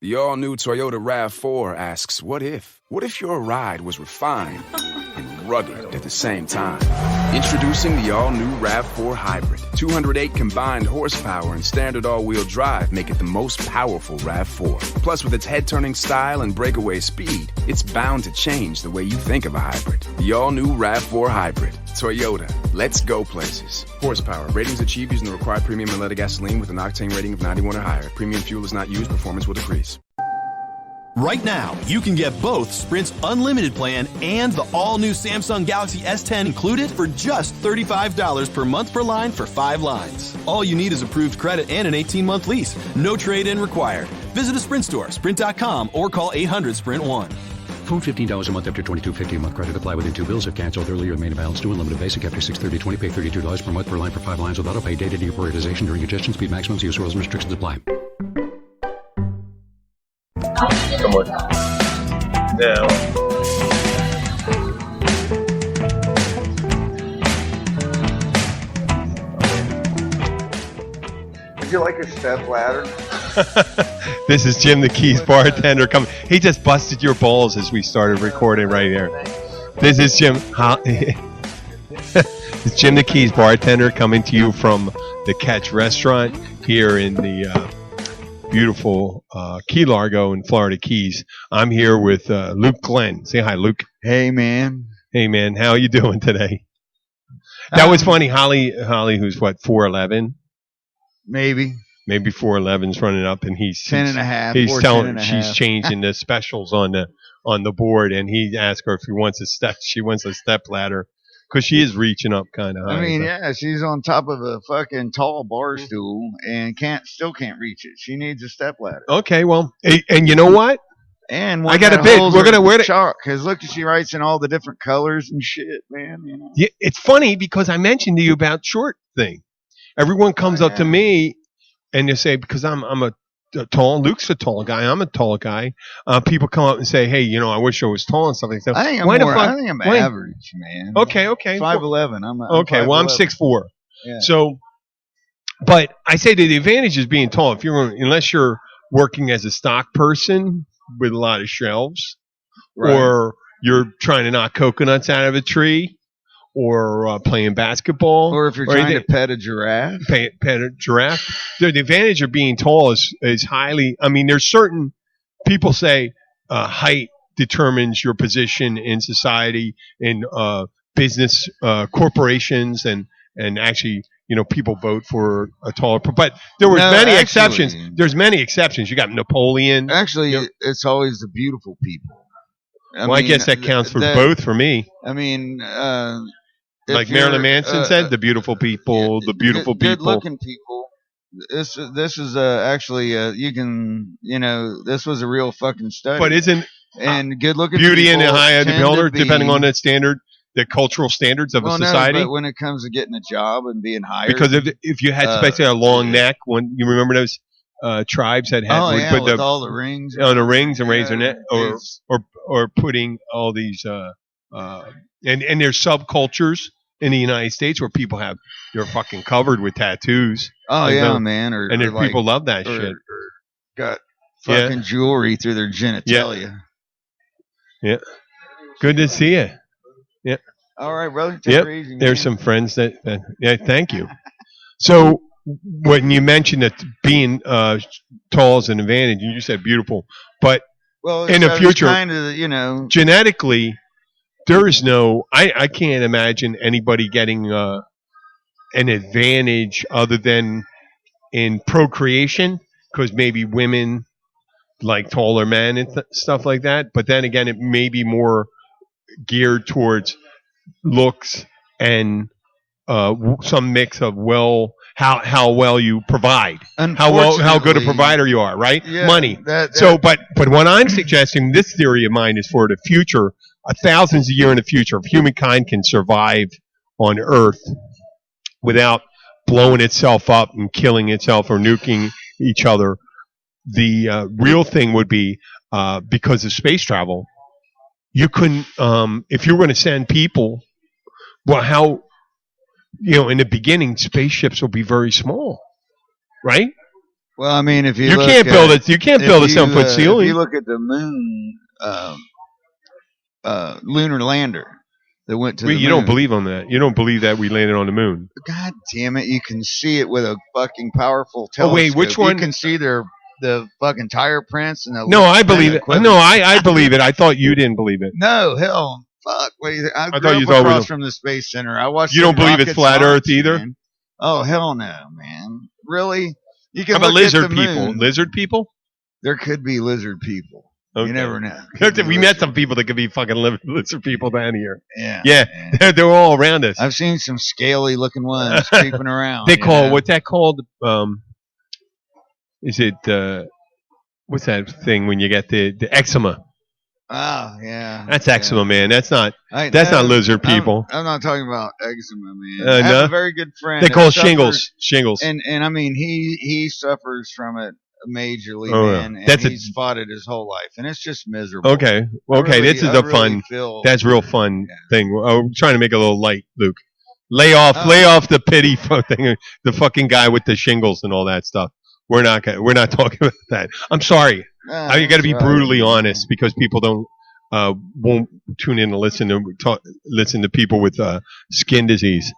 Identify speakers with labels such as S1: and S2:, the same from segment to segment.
S1: The all-new Toyota RAV4 asks, what if? What if your ride was refined and rugged at the same time? Introducing the all-new RAV4 Hybrid. 208 combined horsepower and standard all-wheel drive make it the most powerful RAV4. Plus, with its head-turning style and breakaway speed, it's bound to change the way you think of a hybrid. The all-new RAV4 Hybrid. Toyota. Let's go places. Horsepower. Ratings achieved using the required premium unleaded gasoline with an octane rating of 91 or higher. Premium fuel is not used. Performance will decrease.
S2: Right now, you can get both Sprint's unlimited plan and the all-new Samsung Galaxy S10 included for just $35 per month per line for 5 lines. All you need is approved credit and an 18-month lease. No trade-in required. Visit a Sprint store, sprint.com, or call 800-SPRINT-1.
S3: Phone $15 a month after $22.50 a month. Credit apply within 2 bills. If canceled earlier, main balance due. Unlimited basic after 6/30/20. Pay $32 per month per line for 5 lines with auto pay. Data deprioritization during congestion. Speed maximums. Use rules and restrictions apply.
S4: Come on. Now.
S5: Would you like a step ladder?
S4: This is Jim the Keys bartender coming. He just busted your balls as we started recording right here. This is Jim. It's Jim the Keys bartender coming to you from the Catch Restaurant here in the beautiful Key Largo in Florida Keys. I'm here with Luke Glenn. Say hi, Luke.
S5: Hey, man.
S4: Hey, man. How you doing today? That was funny. Holly, who's what, 4'11"?
S5: Maybe
S4: 4'11's running up, and he's
S5: 10 and a half.
S4: He's telling she's changing the specials on the board, and he asked her if he wants a step. She wants a step ladder because she is reaching up kind of high.
S5: I mean, yeah, she's on top of a fucking tall bar stool and still can't reach it. She needs a step ladder.
S4: Okay, well, and you know what?
S5: And
S4: I got a bid. We're gonna wear it.
S5: Chalk, because look, she writes in all the different colors and shit, man. You know?
S4: Yeah, it's funny because I mentioned to you about short thing. Everyone comes up to me and they say, because I'm a tall, Luke's a tall guy, I'm a tall guy. People come up and say, hey, I wish I was tall and stuff like that.
S5: I think I'm average, man.
S4: Okay.
S5: 5'11". I'm
S4: okay.
S5: 5'11".
S4: Well, I'm 6'4".
S5: Yeah.
S4: So, but I say that the advantage is being tall. Unless you're working as a stock person with a lot of shelves,
S5: right,
S4: or you're trying to knock coconuts out of a tree, or playing basketball,
S5: or if you're trying to pet a giraffe.
S4: Pet a giraffe. The advantage of being tall is highly. I mean, there's certain people say height determines your position in society, in business, corporations, and actually, people vote for a taller. But there was many exceptions. There's many exceptions. You got Napoleon.
S5: Actually, it's always the beautiful people.
S4: I guess that counts for both for me.
S5: I mean,
S4: like Marilyn Manson said, the beautiful people, the beautiful people.
S5: Good-looking people. This is actually you can this was a real fucking study.
S4: But isn't
S5: good-looking
S4: beauty in the high of the builder, depending on that standard, the cultural standards of a society?
S5: No, but when it comes to getting a job and being hired,
S4: because if you had especially a long neck, when you remember those tribes that had
S5: with all the rings,
S4: the rings and razor neck, or putting all these and there's subcultures in the United States where people they're fucking covered with tattoos.
S5: Oh yeah, man.
S4: People love that shit.
S5: Or got fucking jewelry through their genitalia.
S4: Yeah. Good to see you. Yeah.
S5: All right, brother. Take it easy, man.
S4: There's some friends that thank you. So when you mentioned that being tall is an advantage, you said beautiful, but in the future,
S5: kind of,
S4: genetically, there is no. I can't imagine anybody getting an advantage other than in procreation, because maybe women like taller men and stuff like that. But then again, it may be more geared towards looks and some mix of how well you provide, how good a provider you are, right?
S5: Yeah,
S4: money. But what I'm suggesting, this theory of mine, is for the future, thousands of years in the future, if humankind can survive on Earth without blowing itself up and killing itself or nuking each other, the real thing would be because of space travel, you couldn't, if you were going to send people, well, how, in the beginning, spaceships will be very small, right?
S5: Well, I mean, if you
S4: You
S5: look
S4: can't
S5: at,
S4: build it. You can't
S5: if
S4: build a
S5: you,
S4: 7-foot
S5: If
S4: ceiling.
S5: you look at the moon, lunar lander that went to
S4: Wait,
S5: the
S4: you
S5: moon.
S4: don't believe on that. You don't believe that we landed on the moon.
S5: God damn it! You can see it with a fucking powerful telescope.
S4: Oh, wait, which one?
S5: You can see the fucking tire prints and the.
S4: No, I believe it.
S5: equipment.
S4: No, I believe it. I thought you didn't believe it.
S5: No, hell, fuck. Wait, I
S4: thought
S5: grew
S4: you
S5: up
S4: thought we
S5: across
S4: were-
S5: from the Space Center. I watched.
S4: You don't
S5: some
S4: believe it's
S5: rockets
S4: flat
S5: launch,
S4: Earth either?
S5: man. Oh hell no, man! Really? You can
S4: How about
S5: look at
S4: lizard
S5: the
S4: people?
S5: moon.
S4: Lizard people?
S5: There could be lizard people.
S4: Okay.
S5: You never know.
S4: We met some people that could be fucking lizard people down here.
S5: Yeah.
S4: Yeah, they're all around us.
S5: I've seen some scaly looking ones creeping around.
S4: They
S5: you
S4: call
S5: know?
S4: what's that called? Is it what's that thing when you get the eczema?
S5: Oh yeah.
S4: That's
S5: yeah.
S4: eczema, man. That's not
S5: That's
S4: not lizard people.
S5: I'm not talking about eczema, man.
S4: Uh,
S5: I have
S4: no?
S5: a very good friend.
S4: They
S5: that
S4: call it
S5: suffers-
S4: shingles.
S5: And I mean he suffers from it majorly,
S4: Oh, yeah.
S5: man. And
S4: That's
S5: he's fought it his whole life, and it's just miserable.
S4: Okay, this is
S5: I
S4: a
S5: really
S4: fun.
S5: feel-
S4: That's real fun thing. I'm trying to make it a little light, Luke. Lay
S5: Oh.
S4: off the pity thing. The fucking guy with the shingles and all that stuff. We're not talking about that. I'm sorry. You got to be
S5: that's right.
S4: brutally honest because people don't won't tune in to listen to people with skin disease.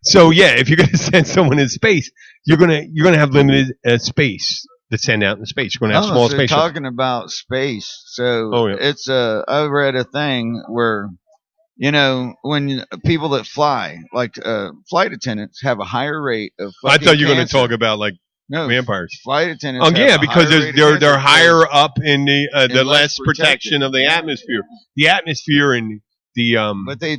S4: So yeah, if you're gonna send someone in space, you're gonna have limited space to send out in space. You're gonna have small
S5: so
S4: space.
S5: talking about space, so
S4: Oh, yeah.
S5: it's I read a thing where, when people that fly, like flight attendants, have a higher rate of.
S4: I thought you were gonna
S5: cancer.
S4: talk about like
S5: No,
S4: vampires.
S5: flight attendants.
S4: Oh
S5: have
S4: yeah,
S5: a
S4: because
S5: higher rate of
S4: they're
S5: cancer
S4: higher
S5: because-
S4: up in the
S5: and
S4: less
S5: less
S4: protection
S5: protected.
S4: of the atmosphere. The atmosphere and the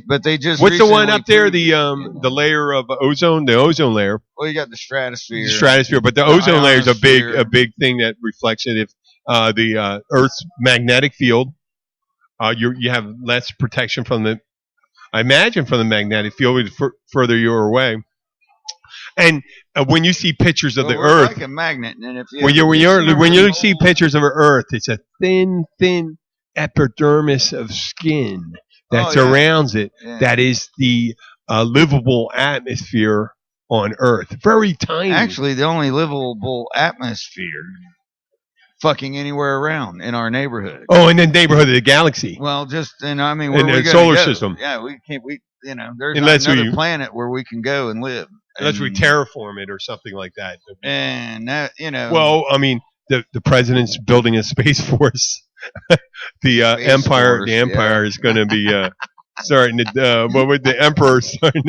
S5: But they just.
S4: what's the one
S5: recently
S4: up there?
S5: proved-
S4: The layer of ozone, the ozone layer,
S5: Well, you got the stratosphere.
S4: the stratosphere. But the
S5: the
S4: ozone layer is a
S5: ionosphere.
S4: big thing that reflects it. If the Earth's magnetic field, you have less protection from the. I imagine from the magnetic field further you're away. And when you see pictures of
S5: Well,
S4: the
S5: we're
S4: Earth,
S5: like a magnet, and if you
S4: when you
S5: ever-
S4: see pictures of Earth, it's a thin epidermis of skin that
S5: Oh, yeah.
S4: surrounds it.
S5: Yeah.
S4: That is the livable atmosphere on Earth. Very tiny.
S5: Actually, the only livable atmosphere, fucking anywhere around in our neighborhood.
S4: oh, in the neighborhood of the galaxy.
S5: Well, just and I mean,
S4: In
S5: where
S4: the
S5: we gonna
S4: solar
S5: go?
S4: system.
S5: Yeah, we can't. There's
S4: Unless
S5: not another
S4: we-
S5: planet where we can go and live.
S4: Unless we
S5: And-
S4: terraform it or something like that.
S5: And that,
S4: Well, I mean, the president's building a space force. The
S5: Space
S4: empire,
S5: Force,
S4: the empire is going to be starting to. What would the emperor starting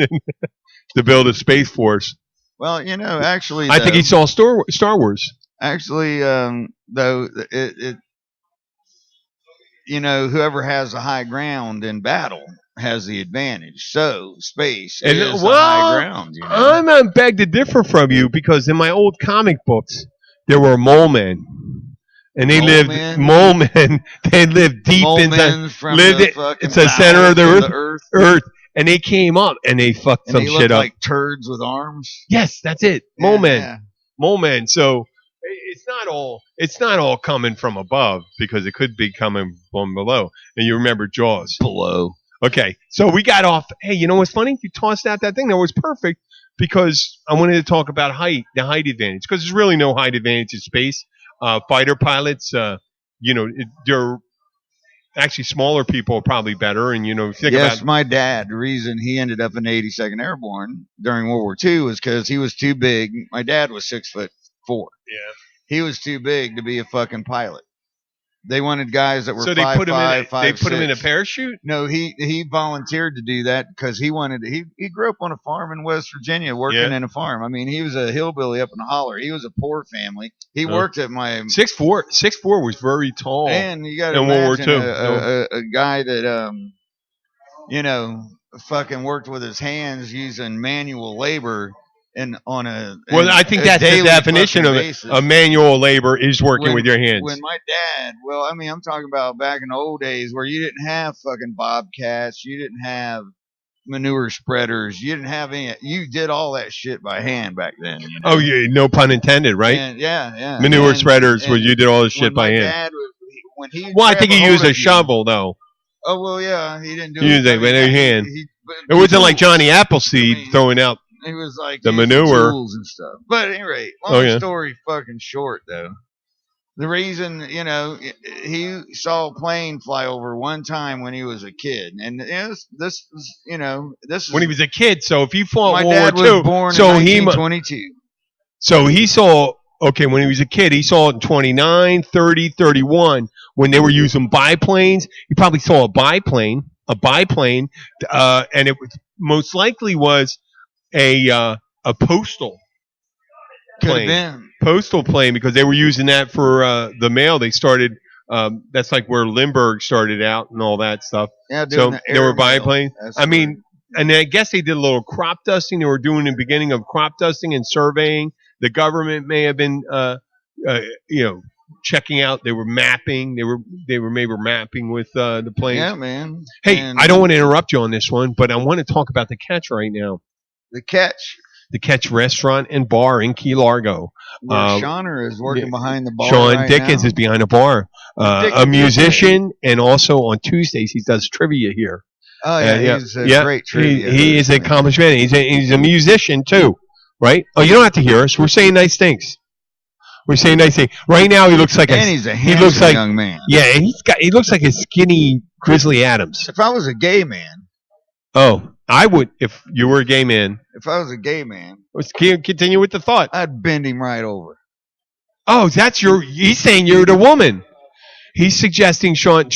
S4: to build a space force?
S5: well, actually,
S4: I think he saw Star Wars.
S5: actually, though, it whoever has the high ground in battle has the advantage. So space
S4: And,
S5: is
S4: well,
S5: the high ground.
S4: I'm not beg to differ from you because in my old comic books there were mole men, and they lived mole men. They lived deep
S5: Mole-men from
S4: lived
S5: the
S4: it-
S5: fucking
S4: it's the center of the
S5: bowels
S4: Earth.
S5: the
S4: Earth, and they came up and they fucked
S5: and
S4: some
S5: they
S4: shit
S5: look
S4: up.
S5: like turds with arms.
S4: Yes, that's it. Mole men.
S5: Yeah.
S4: Mole men. So it's not all coming from above because it could be coming from below. And you remember Jaws.
S5: Below.
S4: Okay, so we got off. Hey, you know what's funny? You tossed out that thing that was perfect because I wanted to talk about the height advantage, because there's really no height advantage in space. Fighter pilots, they're actually smaller people are probably better. And if you think
S5: Yes,
S4: about
S5: my dad, the reason he ended up in the 82nd Airborne during World War II was because he was too big. My dad was 6'4".
S4: yeah.
S5: He was too big to be a fucking pilot. They wanted guys that were
S4: So they
S5: 5'5",
S4: put him in. They put him in a
S5: 5'6".
S4: parachute.
S5: No, he volunteered to do that because he wanted to. He grew up on a farm in West Virginia, working
S4: Yeah.
S5: in a farm. I mean, he was a hillbilly up in the holler. He was a poor family. He
S4: Oh.
S5: worked at my
S4: 6'4" was very tall.
S5: and you got to
S4: in World War
S5: imagine
S4: II.
S5: a guy that fucking worked with his hands using manual labor and on a
S4: Well, I think
S5: a
S4: that's the
S5: daily
S4: definition
S5: fucking
S4: of it.
S5: basis.
S4: A manual labor is working with your hands.
S5: When my dad, well, I mean, I'm talking about back in the old days where you didn't have fucking bobcats, you didn't have manure spreaders, you didn't have any. You did all that shit by hand back then.
S4: Oh, yeah, no pun intended, right?
S5: And, yeah.
S4: Manure
S5: And-
S4: spreaders, where
S5: and
S4: you did all this shit
S5: when
S4: by
S5: my
S4: hand.
S5: dad was, when he
S4: Well, I think he
S5: grabbed
S4: used
S5: hold
S4: a
S5: of you-
S4: shovel, though.
S5: Oh well, yeah, he didn't do
S4: He used
S5: I
S4: it
S5: mean,
S4: with a hand.
S5: but
S4: It wasn't like Johnny
S5: I
S4: Appleseed
S5: mean,
S4: throwing out
S5: He was like
S4: The
S5: using
S4: manure.
S5: tools and stuff. But at any rate, long
S4: Oh, yeah.
S5: story fucking short though. The reason, he saw a plane fly over one time when he was a kid, and this is
S4: When he was a kid, so if he fought
S5: my
S4: World
S5: dad
S4: War
S5: was
S4: II,
S5: born
S4: so
S5: in
S4: he
S5: 1922.
S4: So he saw, when he was a kid, he saw it in 29, 30, 31, when they were using biplanes. He probably saw a biplane, and it was most likely was a postal
S5: Could have
S4: plane.
S5: been.
S4: Postal plane, because they were using that for the mail. They started, that's like where Lindbergh started out and all that stuff.
S5: Yeah,
S4: So
S5: doing the
S4: they were
S5: air mail.
S4: biplanes.
S5: That's
S4: I mean, and I guess they did a little crop dusting. They were doing the beginning of crop dusting and surveying. The government may have been, checking out. They were mapping. They were maybe mapping with the planes.
S5: yeah, man.
S4: Hey,
S5: And
S4: I don't want to interrupt you on this one, but I want to talk about the Catch right now.
S5: the Catch.
S4: The Catch Restaurant and Bar in Key Largo.
S5: Where Shawner is working behind the bar.
S4: Sean
S5: right
S4: Dickens
S5: now.
S4: is behind the bar. A musician, and also on Tuesdays he does trivia here.
S5: Oh yeah, he's a great trivia.
S4: He is an accomplished man. He's a musician too, right? Oh, you don't have to hear us. We're saying nice things. Right now he looks like
S5: and he's a
S4: he
S5: handsome
S4: looks like
S5: young man.
S4: yeah. He looks like a skinny Grizzly Adams.
S5: If I was a gay man,
S4: Oh, I would if you were a gay man. Let's continue with the thought.
S5: I'd bend him right over.
S4: Oh, he's saying you're the woman. He's suggesting Sean.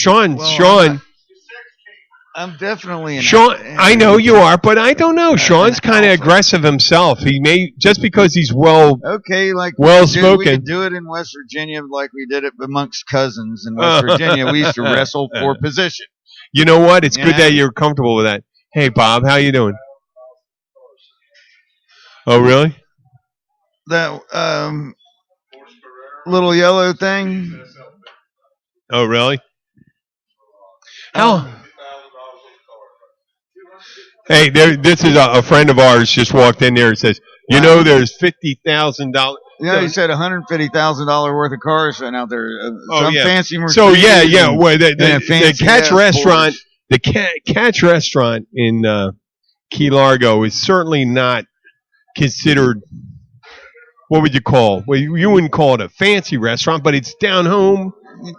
S5: I'm definitely an
S4: Sean, I know you are, but I don't know. Sean's kind of aggressive himself. He may, just because he's
S5: Okay, like
S4: well
S5: we
S4: spoken.
S5: could do it in West Virginia like we did it amongst cousins in West Virginia. We used to wrestle for position.
S4: You know what? It's good
S5: Yeah.
S4: that you're comfortable with that. Hey, Bob, how you doing? Oh, really?
S5: That little yellow thing.
S4: Oh, really? How? Hey, this is a friend of ours just walked in there and says, there's $50,000.
S5: Yeah, he said $150,000 worth of cars sitting out there. Some
S4: yeah.
S5: fancy Mercedes.
S4: So yeah.
S5: and-
S4: Well, the
S5: and a fancy
S4: Catch
S5: ass
S4: restaurant,
S5: Porsche.
S4: the Catch restaurant in Key Largo is certainly not considered. What would you call? Well, you wouldn't call it a fancy restaurant, but it's down home.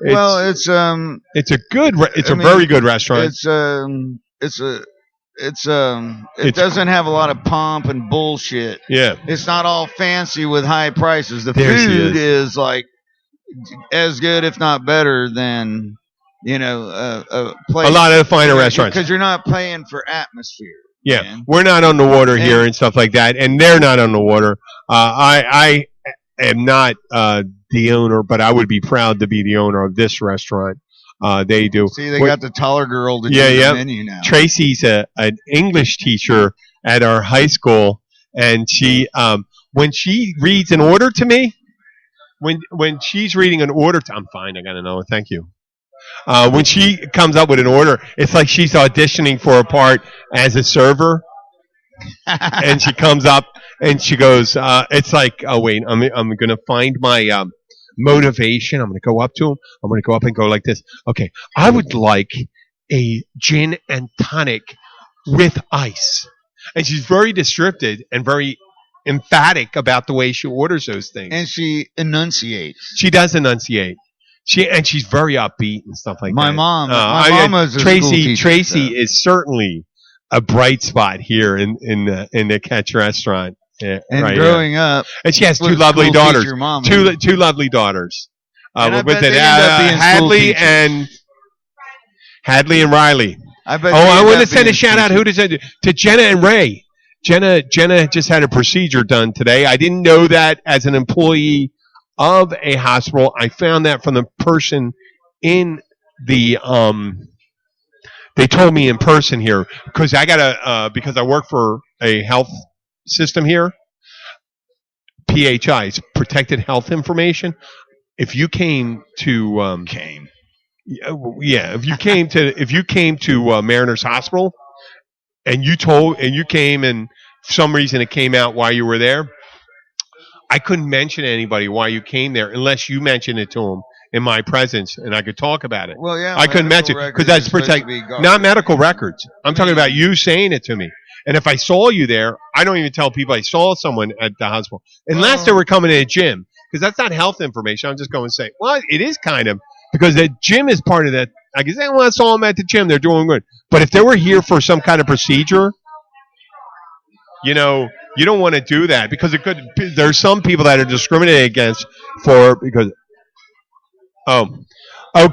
S5: Well,
S4: it's a very good restaurant.
S5: It doesn't have a lot of pomp and bullshit.
S4: Yeah.
S5: It's not all fancy with high prices. The
S4: There she
S5: food is like as good, if not better, than a place.
S4: A lot of the finer restaurants.
S5: Because you're not paying for atmosphere.
S4: Yeah,
S5: man.
S4: we're not on the water here and stuff like that, and they're not on the water. I am not the owner, but I would be proud to be the owner of this restaurant. They do.
S5: See, they got the taller girl to do the menu now.
S4: Tracy's an English teacher at our high school, and she, when she reads an order to me, when she's reading an order, I'm fine. I gotta know. Thank you. When she comes up with an order, it's like she's auditioning for a part as a server, and she comes up and she goes, "It's like, oh wait, I'm gonna find my motivation. I'm gonna go up to him. I'm gonna go up and go like this. Okay, I would like a gin and tonic with ice." And she's very descriptive and very emphatic about the way she orders those things.
S5: And she enunciates.
S4: She does enunciate. She's very upbeat and stuff like
S5: My
S4: that.
S5: mom, my mama's a school teacher,
S4: Tracy
S5: so.
S4: is certainly a bright spot here in the Catch restaurant.
S5: And
S4: right
S5: growing up,
S4: and she has two
S5: with
S4: lovely
S5: school
S4: daughters.
S5: teacher mama.
S4: Two lovely daughters.
S5: And I
S4: What
S5: bet
S4: was it?
S5: they end up being school
S4: Hadley
S5: teachers.
S4: and Riley.
S5: I bet.
S4: Oh,
S5: they
S4: I
S5: end
S4: want to
S5: up
S4: send a
S5: being
S4: shout out.
S5: school
S4: Who does that? To Jenna and Ray. Jenna just had a procedure done today. I didn't know that as an employee of a hospital. I found that from the person in the they told me in person here because I got because I work for a health system here. PHI, it's protected health information. If you came to if you came to Mariners Hospital and you came and for some reason it came out while you were there, I couldn't mention to anybody why you came there unless you mentioned it to them in my presence, and I could talk about it.
S5: Well, yeah,
S4: I couldn't mention because that's protect, not medical records. I'm talking about you saying it to me. And if I saw you there, I don't even tell people I saw someone at the hospital unless they were coming to a gym, because that's not health information. I'm just going to say, well, it is kind of, because the gym is part of that. I can say, well, I saw them at the gym. They're doing good. But if they were here for some kind of procedure, you know, you don't want to do that, because it could. There's some people that are discriminated against because.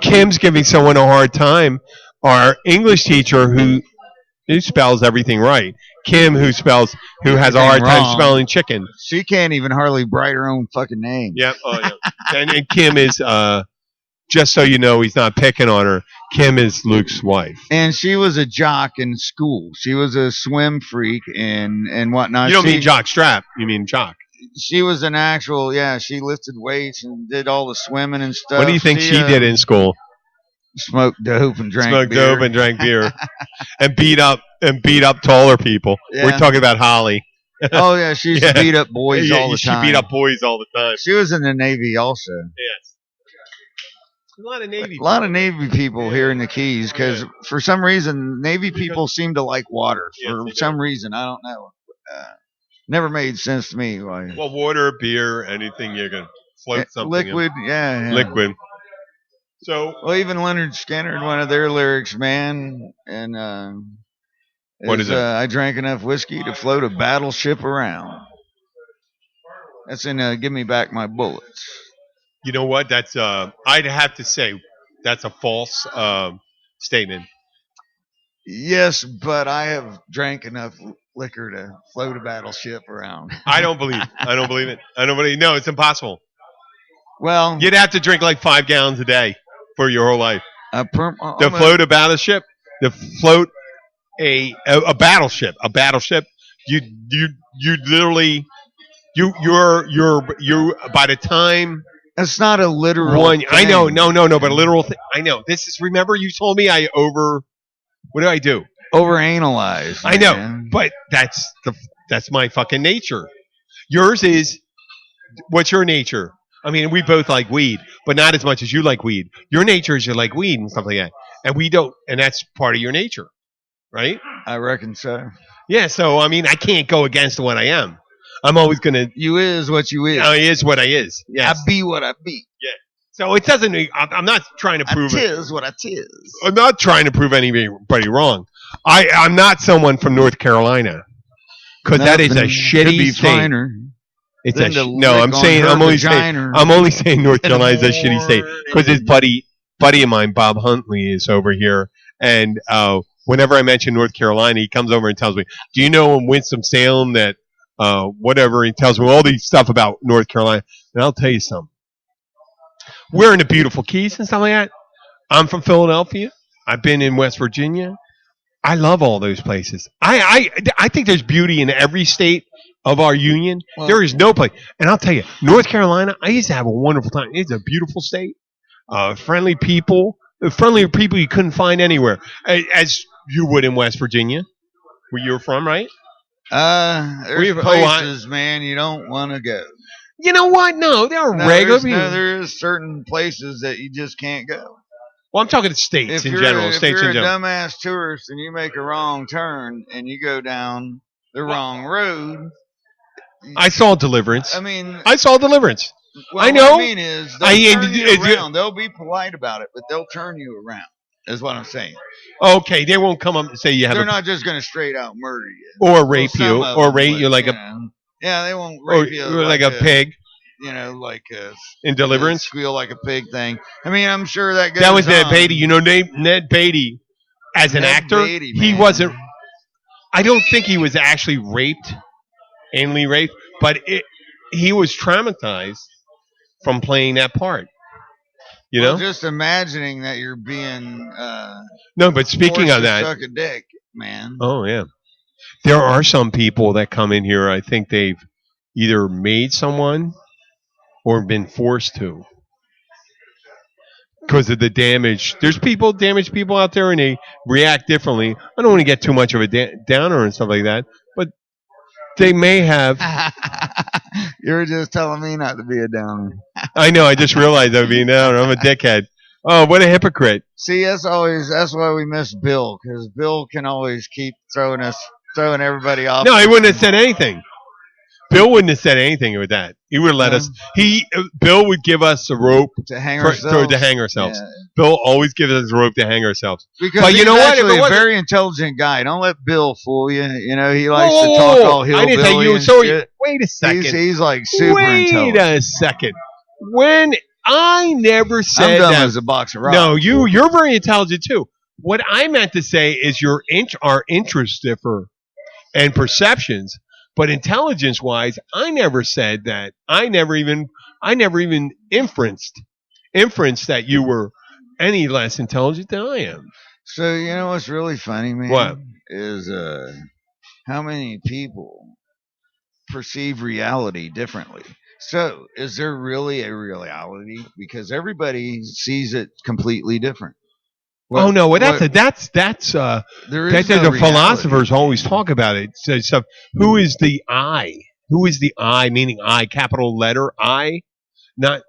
S4: Kim's giving someone a hard time. Our English teacher who spells everything right. Kim, who has a hard time
S5: wrong.
S4: spelling chicken.
S5: She can't even hardly write her own fucking name.
S4: Yep. Oh, yeah. and Kim is, just so you know, he's not picking on her. Kim is Luke's wife.
S5: And she was a jock in school. She was a swim freak and whatnot.
S4: You don't mean jock strap. You mean jock.
S5: She was an actual, she lifted weights and did all the swimming and stuff.
S4: What do you think she did in school?
S5: Smoked dope and drank
S4: beer. and beat up taller people.
S5: Yeah.
S4: We're talking about Holly.
S5: Oh, yeah, she used to beat up boys all the time.
S4: She beat up boys all the time.
S5: She was in the Navy also.
S4: Yes. A lot of
S5: Navy people here in the Keys, because for some reason, Navy people seem to like water. For some reason, I don't know. Never made sense to me. Why?
S4: Well, water, beer, anything you can float something
S5: liquid,
S4: in. Liquid. So,
S5: well, even Leonard Skinner in one of their lyrics, man, and
S4: what is it?
S5: I drank enough whiskey to float a battleship around. That's in Give Me Back My Bullets.
S4: You know what? That's I'd have to say that's a false statement.
S5: Yes, but I have drank enough liquor to float a battleship around.
S4: I don't believe it. No, it's impossible.
S5: Well,
S4: you'd have to drink like 5 gallons a day for your whole life.
S5: To
S4: float a battleship, to float a battleship, you literally you're by the time.
S5: It's not a literal
S4: one.
S5: Thing.
S4: I know, no, but a literal thing. I know. This is. Remember, you told me what do I do?
S5: Overanalyze.
S4: I know,
S5: man.
S4: but that's my fucking nature. Yours is. What's your nature? I mean, we both like weed, but not as much as you like weed. Your nature is you like weed and stuff like that, and we don't, and that's part of your nature, right?
S5: I reckon so.
S4: Yeah. So I mean, I can't go against what I am. I'm always gonna.
S5: You is what you is.
S4: I is what I is. Yes.
S5: I be what I be.
S4: Yeah. So it doesn't. I'm not trying to prove
S5: it. Tis what I tis.
S4: I'm not trying to prove anybody wrong. I'm not someone from North Carolina, because that is a shitty state.
S5: Finer.
S4: It's no. I'm only saying North Carolina is a shitty state because his buddy of mine, Bob Huntley, is over here, and whenever I mention North Carolina, he comes over and tells me, "Do you know in Winston-Salem that whatever?" He tells me all these stuff about North Carolina, and I'll tell you something. We're in the beautiful Keys and stuff like that. I'm from Philadelphia. I've been in West Virginia. I love all those places. I think there's beauty in every state of our union. Well, there is no place. And I'll tell you, North Carolina, I used to have a wonderful time. It's a beautiful state. Friendly people you couldn't find anywhere, as you would in West Virginia, where you're from, right?
S5: There's places, man, you don't want to go.
S4: You know what? No, there are regular people.
S5: No, there's certain places that you just can't go.
S4: Well, I'm talking states in general.
S5: If you're a dumbass tourist and you make a wrong turn and you go down the wrong road.
S4: I saw Deliverance.
S5: I
S4: saw Deliverance.
S5: Well,
S4: I know.
S5: What I mean is, they'll turn you around. They'll be polite about it, but they'll turn you around. Is what I'm saying.
S4: Okay, they won't come up and say you have.
S5: They're not just going to straight out murder you
S4: or rape you or rape you like a.
S5: Yeah, they won't rape you
S4: like a pig.
S5: You know, like
S4: in Deliverance,
S5: squeal like a pig thing. I mean, I'm sure that goes.
S4: That was Ned Beatty. You know, Ned Beatty, as an actor, he wasn't. I don't think he was actually raped, anally raped, but he was traumatized from playing that part. You know,
S5: just imagining that you're being.
S4: No, but speaking of that,
S5: suck a dick, man.
S4: Oh yeah, there are some people that come in here. I think they've either made someone or been forced to because of the damage. There's damaged people out there, and they react differently. I don't want to get too much of a downer and stuff like that, but they may have.
S5: You were just telling me not to be a downer.
S4: I know. I just realized I was being a downer. I'm a dickhead. Oh, what a hypocrite!
S5: See, that's why we miss Bill, because Bill can always keep throwing us throwing everybody off.
S4: No, he wouldn't have said anything. Bill wouldn't have said anything with that. He would have let us. Bill would give us a rope
S5: to hang
S4: to hang ourselves.
S5: Yeah.
S4: Bill always gives us a rope to hang ourselves.
S5: Because
S4: but
S5: he's
S4: you know what?
S5: actually a very intelligent guy. Don't let Bill fool you. You know, he likes to talk all hillbilly.
S4: I didn't say you.
S5: And
S4: So
S5: shit.
S4: wait a second.
S5: He's like super intelligent.
S4: Wait a second. When I never said
S5: I'm dumb
S4: that.
S5: as a box of rocks.
S4: No, you're very intelligent too. What I meant to say is our interests differ and perceptions. But intelligence-wise, I never said that. I never even inferenced that you were any less intelligent than I am.
S5: So you know what's really funny, man?
S4: What?
S5: Is how many people perceive reality differently. So is there really a reality? Because everybody sees it completely different.
S4: Well, no, well,
S5: there is
S4: the
S5: no
S4: philosophers always talk about it. So who is the I? Who is the I? Meaning I, capital letter I, not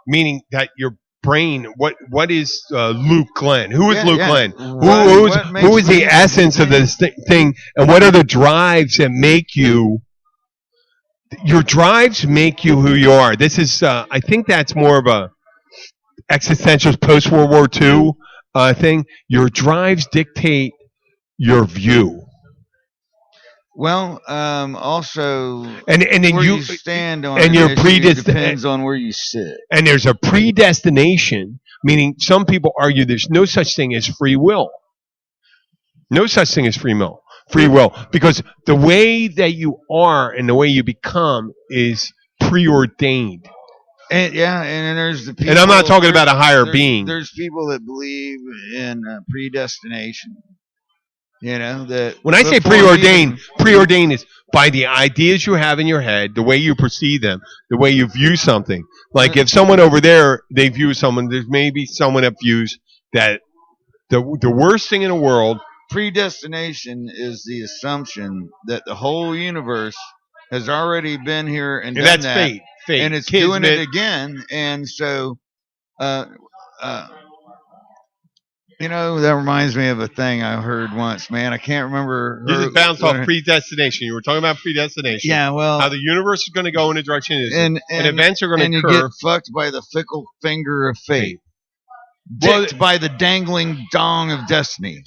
S4: meaning that your brain. What is Luke Glenn? Who is Luke Glenn? Who is the essence of this thing? And what are the drives that make you? Your drives make you who you are. This is, I think, that's more of a existential post World War II. Thing. Your drives dictate your view.
S5: Well, also,
S4: and then
S5: where
S4: you
S5: stand on
S4: and your
S5: depends on where you sit.
S4: And there's a predestination, meaning some people argue there's no such thing as free will. No such thing as free will, because the way that you are and the way you become is preordained.
S5: And and there's the people.
S4: And I'm not talking about a higher being.
S5: There's people that believe in predestination. You know that.
S4: When I say preordained is by the ideas you have in your head, the way you perceive them, the way you view something. Like if someone over there, they view someone. There's maybe someone that views that the worst thing in the world.
S5: Predestination is the assumption that the whole universe has already been here and done
S4: that's
S5: that.
S4: Fate.
S5: And it's doing it again, and so, you know, that reminds me of a thing I heard once, man. I can't remember.
S4: You just bounced off predestination. You were talking about predestination.
S5: Yeah, well,
S4: how the universe is going to go in a direction it is, and events are going to occur.
S5: And you get fucked by the fickle finger of fate, dicked by the dangling dong of destiny.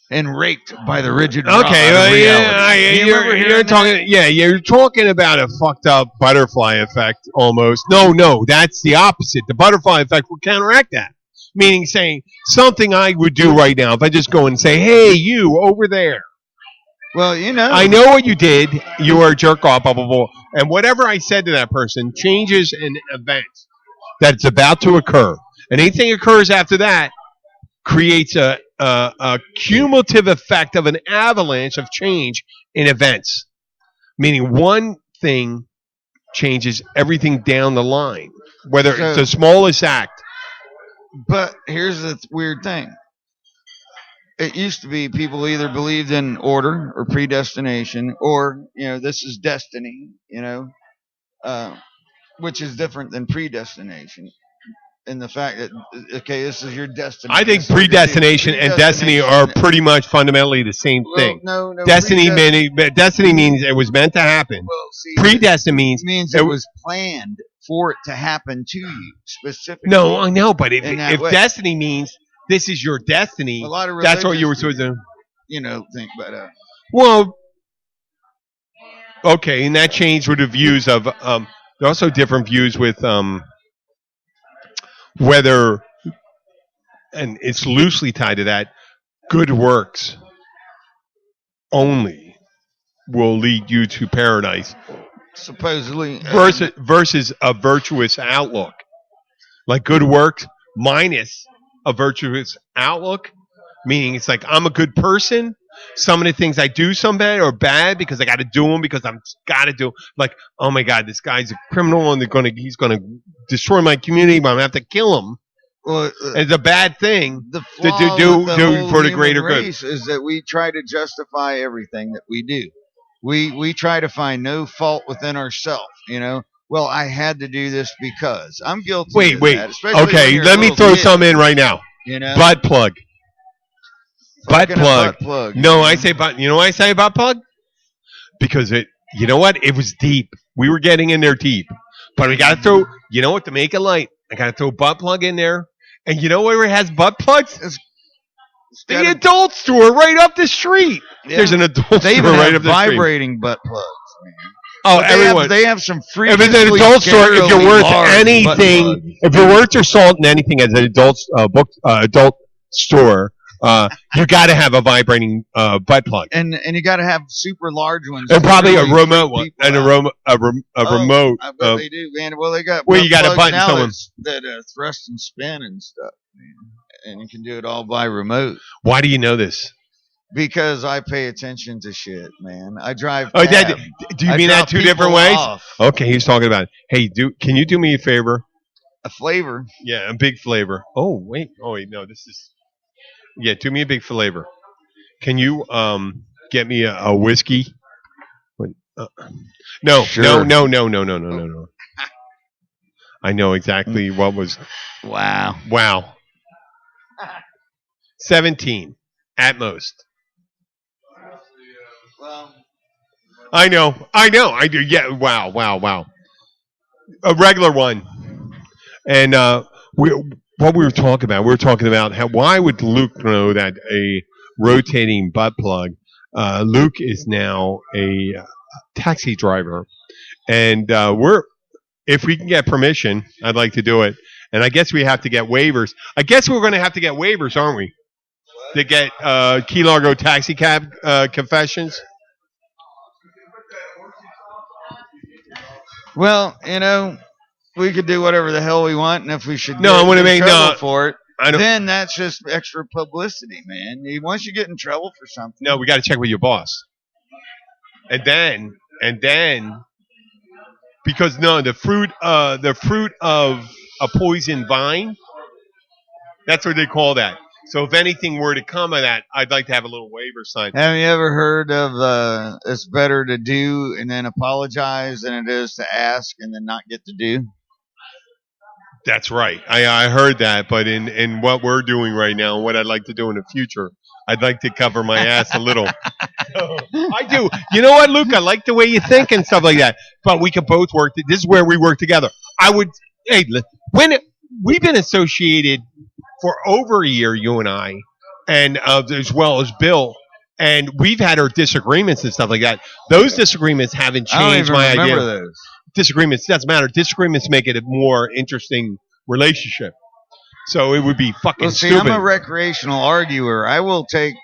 S5: And raped by the rigid rod of reality.
S4: You're talking. Yeah, you're talking about a fucked up butterfly effect almost. No, that's the opposite. The butterfly effect will counteract that. Meaning, saying something I would do right now if I just go and say, "Hey, you over there."
S5: Well, you know,
S4: I know what you did. You are a jerk off, blah blah blah. And whatever I said to that person changes an event that's about to occur, and anything occurs after that creates a cumulative effect of an avalanche of change in events. Meaning one thing changes everything down the line, whether it's the smallest act.
S5: But here's the weird thing. It used to be people either believed in order or predestination or, you know, this is destiny, you know, which is different than predestination. And the fact that, okay, this is your destiny.
S4: I think predestination and destiny are pretty much fundamentally the same thing.
S5: No.
S4: Destiny means it was meant to happen.
S5: Well, see,
S4: predestination
S5: means it was planned for it to happen to you specifically.
S4: No, I know, but if destiny means this is your destiny,
S5: a lot of
S4: that's what you were supposed to,
S5: you know, think. But
S4: well, okay, and that changed with the views of. There are also different views with whether, and it's loosely tied to that, good works only will lead you to paradise.
S5: Supposedly.
S4: Versus a virtuous outlook. Like good works minus a virtuous outlook, meaning it's like I'm a good person. Some of the things I do, some bad or bad because I got to do them because I'm got to do. Like, oh my God, this guy's a criminal and he's gonna destroy my community, but I'm gonna have to kill him.
S5: Well,
S4: it's a bad thing
S5: to do
S4: for the greater good.
S5: Is that we try to justify everything that we do. We try to find no fault within ourselves. You know, well, I had to do this because I'm guilty. Wait.
S4: That, okay, let me throw some in right now.
S5: You know,
S4: butt plug. butt
S5: Fucking a
S4: plug.
S5: butt plug.
S4: No, I say butt. You know why I say butt plug? Because it. You know what? It was deep. We were getting in there deep, but we got to throw. You know what? To make it light, I got to throw butt plug in there. And you know where it has butt plugs?
S5: It's
S4: The
S5: gotta-
S4: adult store right up the street.
S5: Yeah.
S4: There's an adult
S5: They
S4: store
S5: even
S4: right
S5: have
S4: up the street.
S5: vibrating butt plugs, man.
S4: Oh,
S5: But
S4: everyone.
S5: They have some free.
S4: If it's an adult store, if you're worth anything, if you're worth your salt in anything as an adult adult store, you got to have a vibrating butt plug,
S5: and you got to have super large ones,
S4: and probably a
S5: Really
S4: remote
S5: freak
S4: one,
S5: people
S4: and a,
S5: out.
S4: remote.
S5: I bet they do, man. Well, they got
S4: Where
S5: butt
S4: you got a
S5: plugs
S4: button
S5: now
S4: someone-
S5: that thrust and spin and stuff, man. And you can do it all by remote.
S4: Why do you know this?
S5: Because I pay attention to shit, man. I drive.
S4: Oh,
S5: cab.
S4: do you
S5: I
S4: mean
S5: drop
S4: that two different
S5: people
S4: ways?
S5: off.
S4: Okay, he's talking about. Hey, can you do me a favor?
S5: A flavor.
S4: Yeah, a big flavor. Oh wait, no, this is. Yeah, do me a big flavor. Can you get me a whiskey? No,
S5: Sure.
S4: no. I know exactly what was.
S5: Wow.
S4: Wow. 17 at most.
S5: Well,
S4: I know. I do. Yeah. Wow. A regular one. And what we were talking about, why would Luke know that a rotating butt plug? Luke is now a taxi driver, and if we can get permission, I'd like to do it. And I guess we have to get waivers. I guess we're going to have to get waivers, aren't we? To get Key Largo taxi cab confessions.
S5: well, we could do whatever the hell we want, and if we should
S4: No, I wanna
S5: in
S4: make-
S5: trouble
S4: no.
S5: for it,
S4: I don't.
S5: then that's just extra publicity, man. Once you get in trouble for something,
S4: No, we got to check with your boss. And then, because the fruit of a poison vine, that's what they call that. So if anything were to come of that, I'd like to have a little waiver signed.
S5: have you ever heard of it's better to do and then apologize than it is to ask and then not get to do?
S4: That's right. I heard that, but in what we're doing right now, and what I'd like to do in the future, I'd like to cover my ass a little. I do. You know what, Luke? I like the way you think and stuff like that. But we can both work. This is where we work together. When we've been associated for over a year, you and I, and as well as Bill, and we've had our disagreements and stuff like that. Those disagreements haven't
S5: I don't
S4: changed
S5: even
S4: my
S5: remember
S4: idea.
S5: those.
S4: Disagreements doesn't matter. Disagreements make it a more interesting relationship. So it would be fucking
S5: Well, see,
S4: stupid.
S5: I'm a recreational arguer. I will take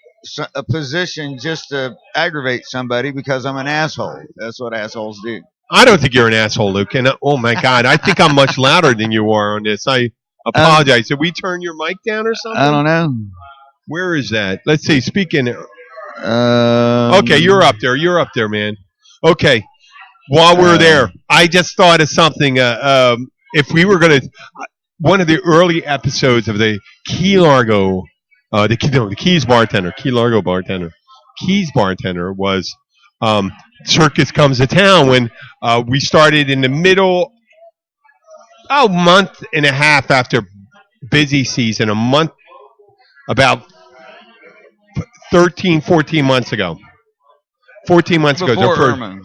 S5: a position just to aggravate somebody because I'm an asshole. That's what assholes do.
S4: I don't think you're an asshole, Luke. And oh my God, I think I'm much louder than you are on this. I apologize. Did we turn your mic down or something?
S5: I don't know.
S4: Where is that? Let's see. Speaking.
S5: Okay,
S4: Okay, you're up there. You're up there, man. Okay. While we're there, I just thought of something. If we were going to, one of the early episodes of the Key Largo, the Keys bartender, Key Largo bartender, Keys bartender was Circus Comes to Town when we started in the middle, month and a half after busy season, about 13-14 months ago. 14 months ago.
S5: Before
S4: the first-
S5: Irma.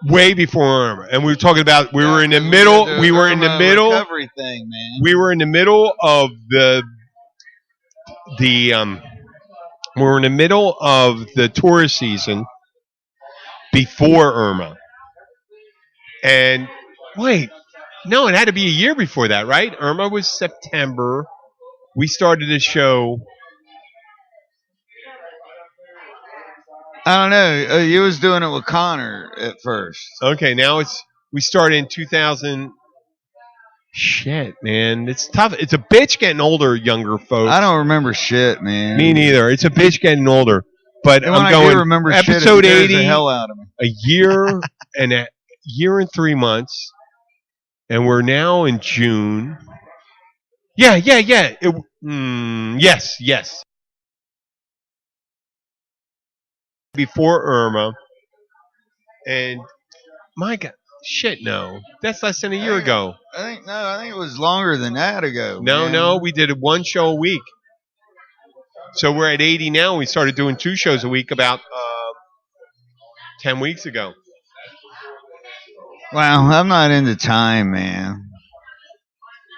S4: Way before Irma. And we were talking about we were in the middle. We were in the middle.
S5: Recovery thing, man.
S4: We were in the middle of the we were in the middle of the tourist season before Irma. And wait, no, it had to be a year before that, right? Irma was September. We started the show.
S5: I don't know. You was doing it with Connor at first.
S4: Okay, now we started in 2000. Shit, man, it's tough. It's a bitch getting older, younger folks.
S5: I don't remember shit, man.
S4: Me neither. It's a bitch getting older. But
S5: And when
S4: I'm
S5: I
S4: going
S5: do remember shit, it
S4: episode
S5: scares
S4: 80,
S5: the hell out of me.
S4: a year and 3 months, and we're now in June. Yeah. Yes. Before Irma, and my God, shit, no, that's less than a year ago.
S5: I think it was longer than that ago. man.
S4: No, we did one show a week. So we're at 80 now. We started doing 2 shows a week about 10 weeks ago.
S5: Wow, I'm not into time, man.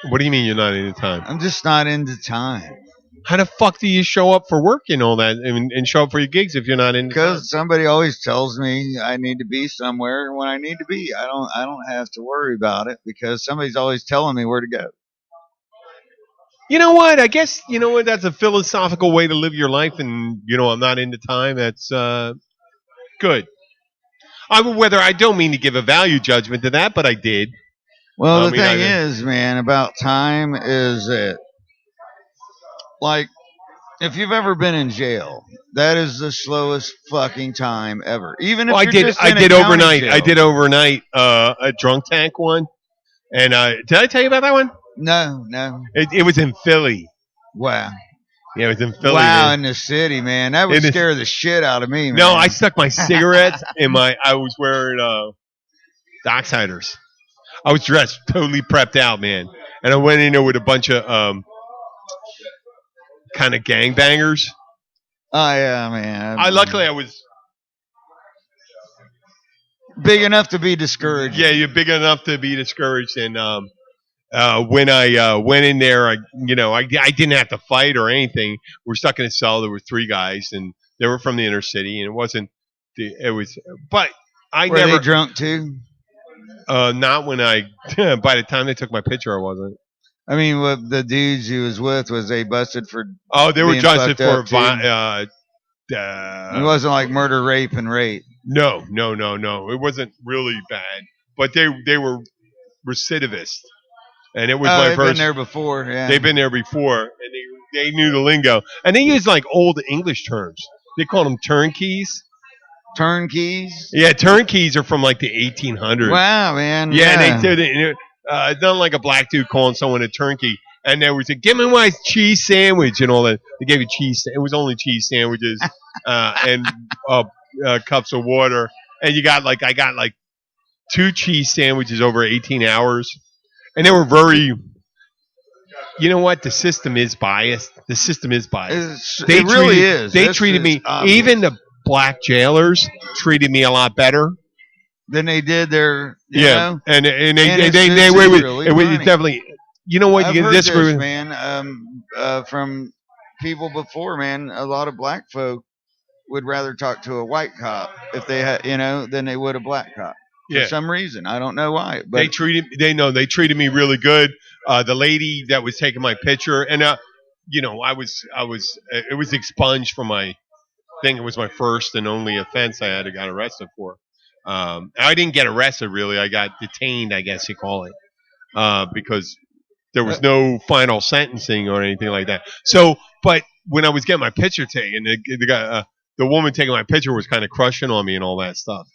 S4: What do you mean you're not into time?
S5: I'm just not into time.
S4: How the fuck do you show up for work and all that and show up for your gigs if you're not into time?
S5: Because somebody always tells me I need to be somewhere when I need to be. I don't have to worry about it because somebody's always telling me where to go.
S4: You know what? I guess, you know what? That's a philosophical way to live your life. And, you know, I'm not into time. That's good. I don't mean to give a value judgment to that, but I did.
S5: Well, the thing is, man, about time is that, like, if you've ever been in jail, that is the slowest fucking time ever. Even if
S4: I did overnight. I did overnight a drunk tank one. And did I tell you about that one?
S5: No.
S4: It was in Philly.
S5: Wow.
S4: Yeah, it was in Philly.
S5: Wow,
S4: man.
S5: in the city, man. That would scare the shit out of me, man.
S4: No, I stuck my cigarettes I was wearing Docksiders. I was dressed totally prepped out, man. And I went in there with a bunch of kind of gangbangers.
S5: Oh, yeah, man.
S4: Luckily I was
S5: big enough to be discouraged.
S4: Yeah, you're big enough to be discouraged. And when I went in there, I didn't have to fight or anything. We're stuck in a cell. There were 3 guys, and they were from the inner city, and were they
S5: drunk too?
S4: Not when by the time they took my picture, I wasn't.
S5: I mean, what the dudes he was with, was they busted for?
S4: Oh, they were busted for
S5: it wasn't like murder, rape, and rape.
S4: No. It wasn't really bad, but they were recidivist. And it was my
S5: they've
S4: first.
S5: Been there before, yeah.
S4: They've been there before, and they knew the lingo, and they used like old English terms. They called them turnkeys.
S5: Turnkeys?
S4: Yeah, turnkeys are from like the 1800s.
S5: Wow, man.
S4: Yeah, and they did it. It's not like a black dude calling someone a turkey. And they would say, "Give me my cheese sandwich," and all that. They gave you cheese. It was only cheese sandwiches and cups of water. And I got 2 cheese sandwiches over 18 hours. And they were very, you know what? The system is biased.
S5: It really is.
S4: They treated me, even the black jailers treated me a lot better
S5: than they did their, you know?
S4: And they were it was definitely, you know what?
S5: I've
S4: You can disagree with,
S5: man, from people before, man. A lot of black folk would rather talk to a white cop if they had, than they would a black cop. For some reason, I don't know why. But
S4: they treated me really good. The lady that was taking my picture, and I was it was expunged from my thing. It was my first and only offense I got arrested for. I didn't get arrested really. I got detained, I guess you call it, because there was no final sentencing or anything like that. So, but when I was getting my picture taken, the woman taking my picture was kind of crushing on me and all that stuff.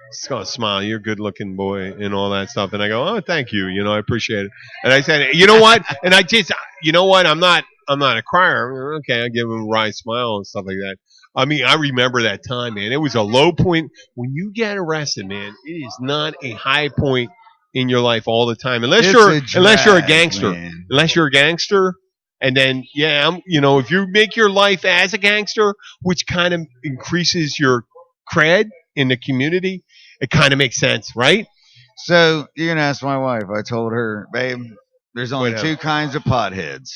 S4: Just gonna smile. You're a good-looking boy and all that stuff. And I go, "Oh, thank you. I appreciate it." And I said, "You know what?" And I just, you know what? I'm not a crier. Okay, I give him a wry smile and stuff like that. I mean, I remember that time, man. It was a low point when you get arrested, man. It is not a high point in your life all the time, unless you're a gangster. Man. Unless you're a gangster, and then if you make your life as a gangster, which kind of increases your cred in the community. It kind of makes sense, right?
S5: So you can ask my wife. I told her, babe, there's only 2 kinds of potheads: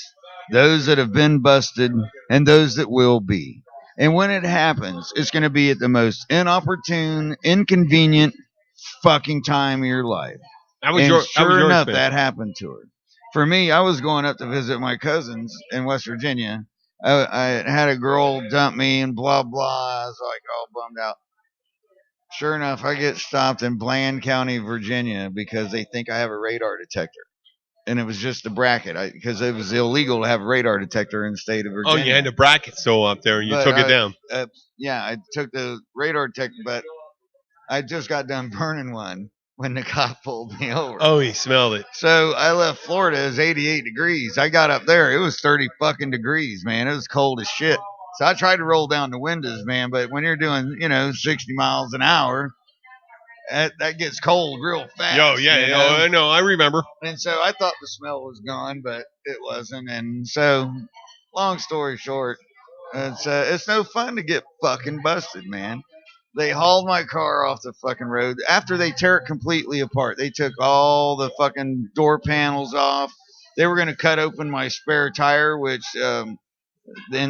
S5: those that have been busted and those that will be. And when it happens, it's going to be at the most inopportune, inconvenient fucking time of your life. Sure enough, that happened to her. For me, I was going up to visit my cousins in West Virginia. I had a girl dump me and blah blah. I was like all bummed out. Sure enough, I get stopped in Bland County, Virginia, because they think I have a radar detector. And it was just a bracket, because it was illegal to have a radar detector in the state of Virginia.
S4: Oh, you had the bracket still up there, and you took it down.
S5: Yeah, I took the radar detector, but I just got done burning one when the cop pulled me over.
S4: Oh, he smelled it.
S5: So I left Florida. It was 88 degrees. I got up there. It was 30 fucking degrees, man. It was cold as shit. So I tried to roll down the windows, man, but when you're doing, 60 miles an hour, that gets cold real fast.
S4: I know. I remember.
S5: And so I thought the smell was gone, but it wasn't. And so long story short, it's no fun to get fucking busted, man. They hauled my car off the fucking road after they tear it completely apart. They took all the fucking door panels off. They were going to cut open my spare tire, which in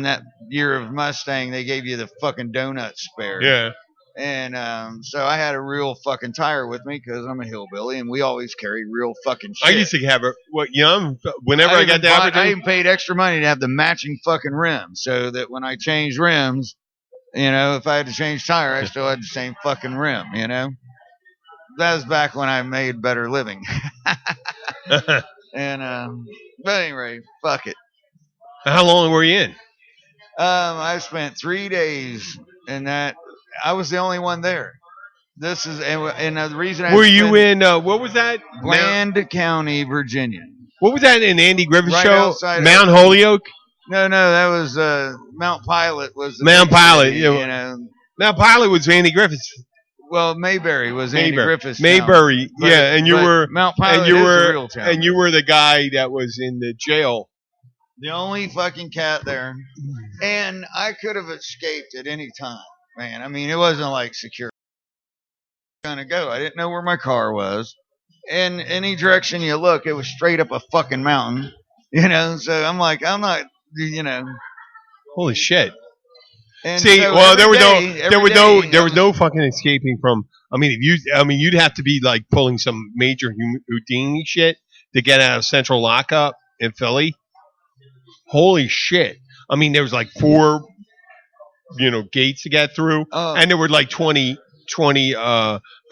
S5: that year of Mustang, they gave you the fucking donut spare.
S4: Yeah.
S5: And so I had a real fucking tire with me because I'm a hillbilly and we always carry real fucking shit.
S4: I used to have whenever I got the
S5: I
S4: opportunity.
S5: even paid extra money to have the matching fucking rims so that when I changed rims, if I had to change tire, I still had the same fucking rim, That was back when I made better living. And, but anyway, fuck it.
S4: How long were you in?
S5: I spent 3 days in that. I was the only one there. This is, and the reason I
S4: Were you in, what was that?
S5: Bland County, Virginia.
S4: What was that in Andy Griffith
S5: Right
S4: show?
S5: outside
S4: Mount
S5: of-
S4: Holyoke?
S5: No, that was Mount Pilot was the
S4: Mount
S5: big
S4: Pilot,
S5: city,
S4: yeah. Mount Pilot was Andy Griffith's.
S5: Well, Mayberry was Andy Griffith's town.
S4: Mayberry,
S5: But-
S4: yeah, and you
S5: but
S4: were
S5: Mount Pilot
S4: and you
S5: is
S4: were
S5: the real town.
S4: and you were the guy that was in the jail.
S5: The only fucking cat there. And I could have escaped at any time, man. I mean, it wasn't like secure. Gonna go. I didn't know where my car was. And any direction you look, it was straight up a fucking mountain. So I'm like, I'm not,
S4: Holy shit!
S5: And
S4: See,
S5: so
S4: well,
S5: every
S4: there was
S5: day,
S4: no fucking escaping from. You'd have to be like pulling some major Houdini shit to get out of central lockup in Philly. Holy shit! I mean, there was like 4, gates to get through, and there were like 20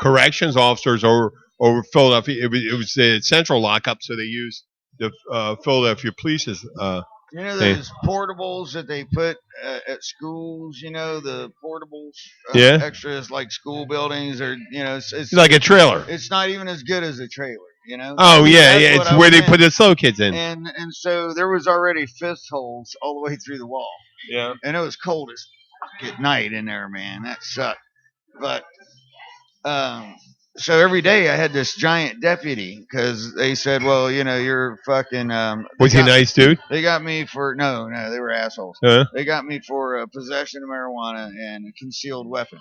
S4: corrections officers over Philadelphia. It was the central lockup, so they used the Philadelphia police's.
S5: those portables that they put at schools, the portables,
S4: Yeah.
S5: extras like school buildings or, it's
S4: like a trailer.
S5: It's not even as good as a trailer,
S4: Oh, yeah.
S5: That's what
S4: It's
S5: I
S4: where
S5: was
S4: they
S5: in.
S4: put the slow kids in.
S5: And so there was already fist holes all the way through the wall.
S4: Yeah.
S5: And it was cold as fuck at night in there, man. That sucked. But so every day I had this giant deputy because they said, well, you're fucking.
S4: Was he a nice dude?
S5: They got me for no, they were assholes.
S4: Huh?
S5: They got me for possession of marijuana and a concealed weapon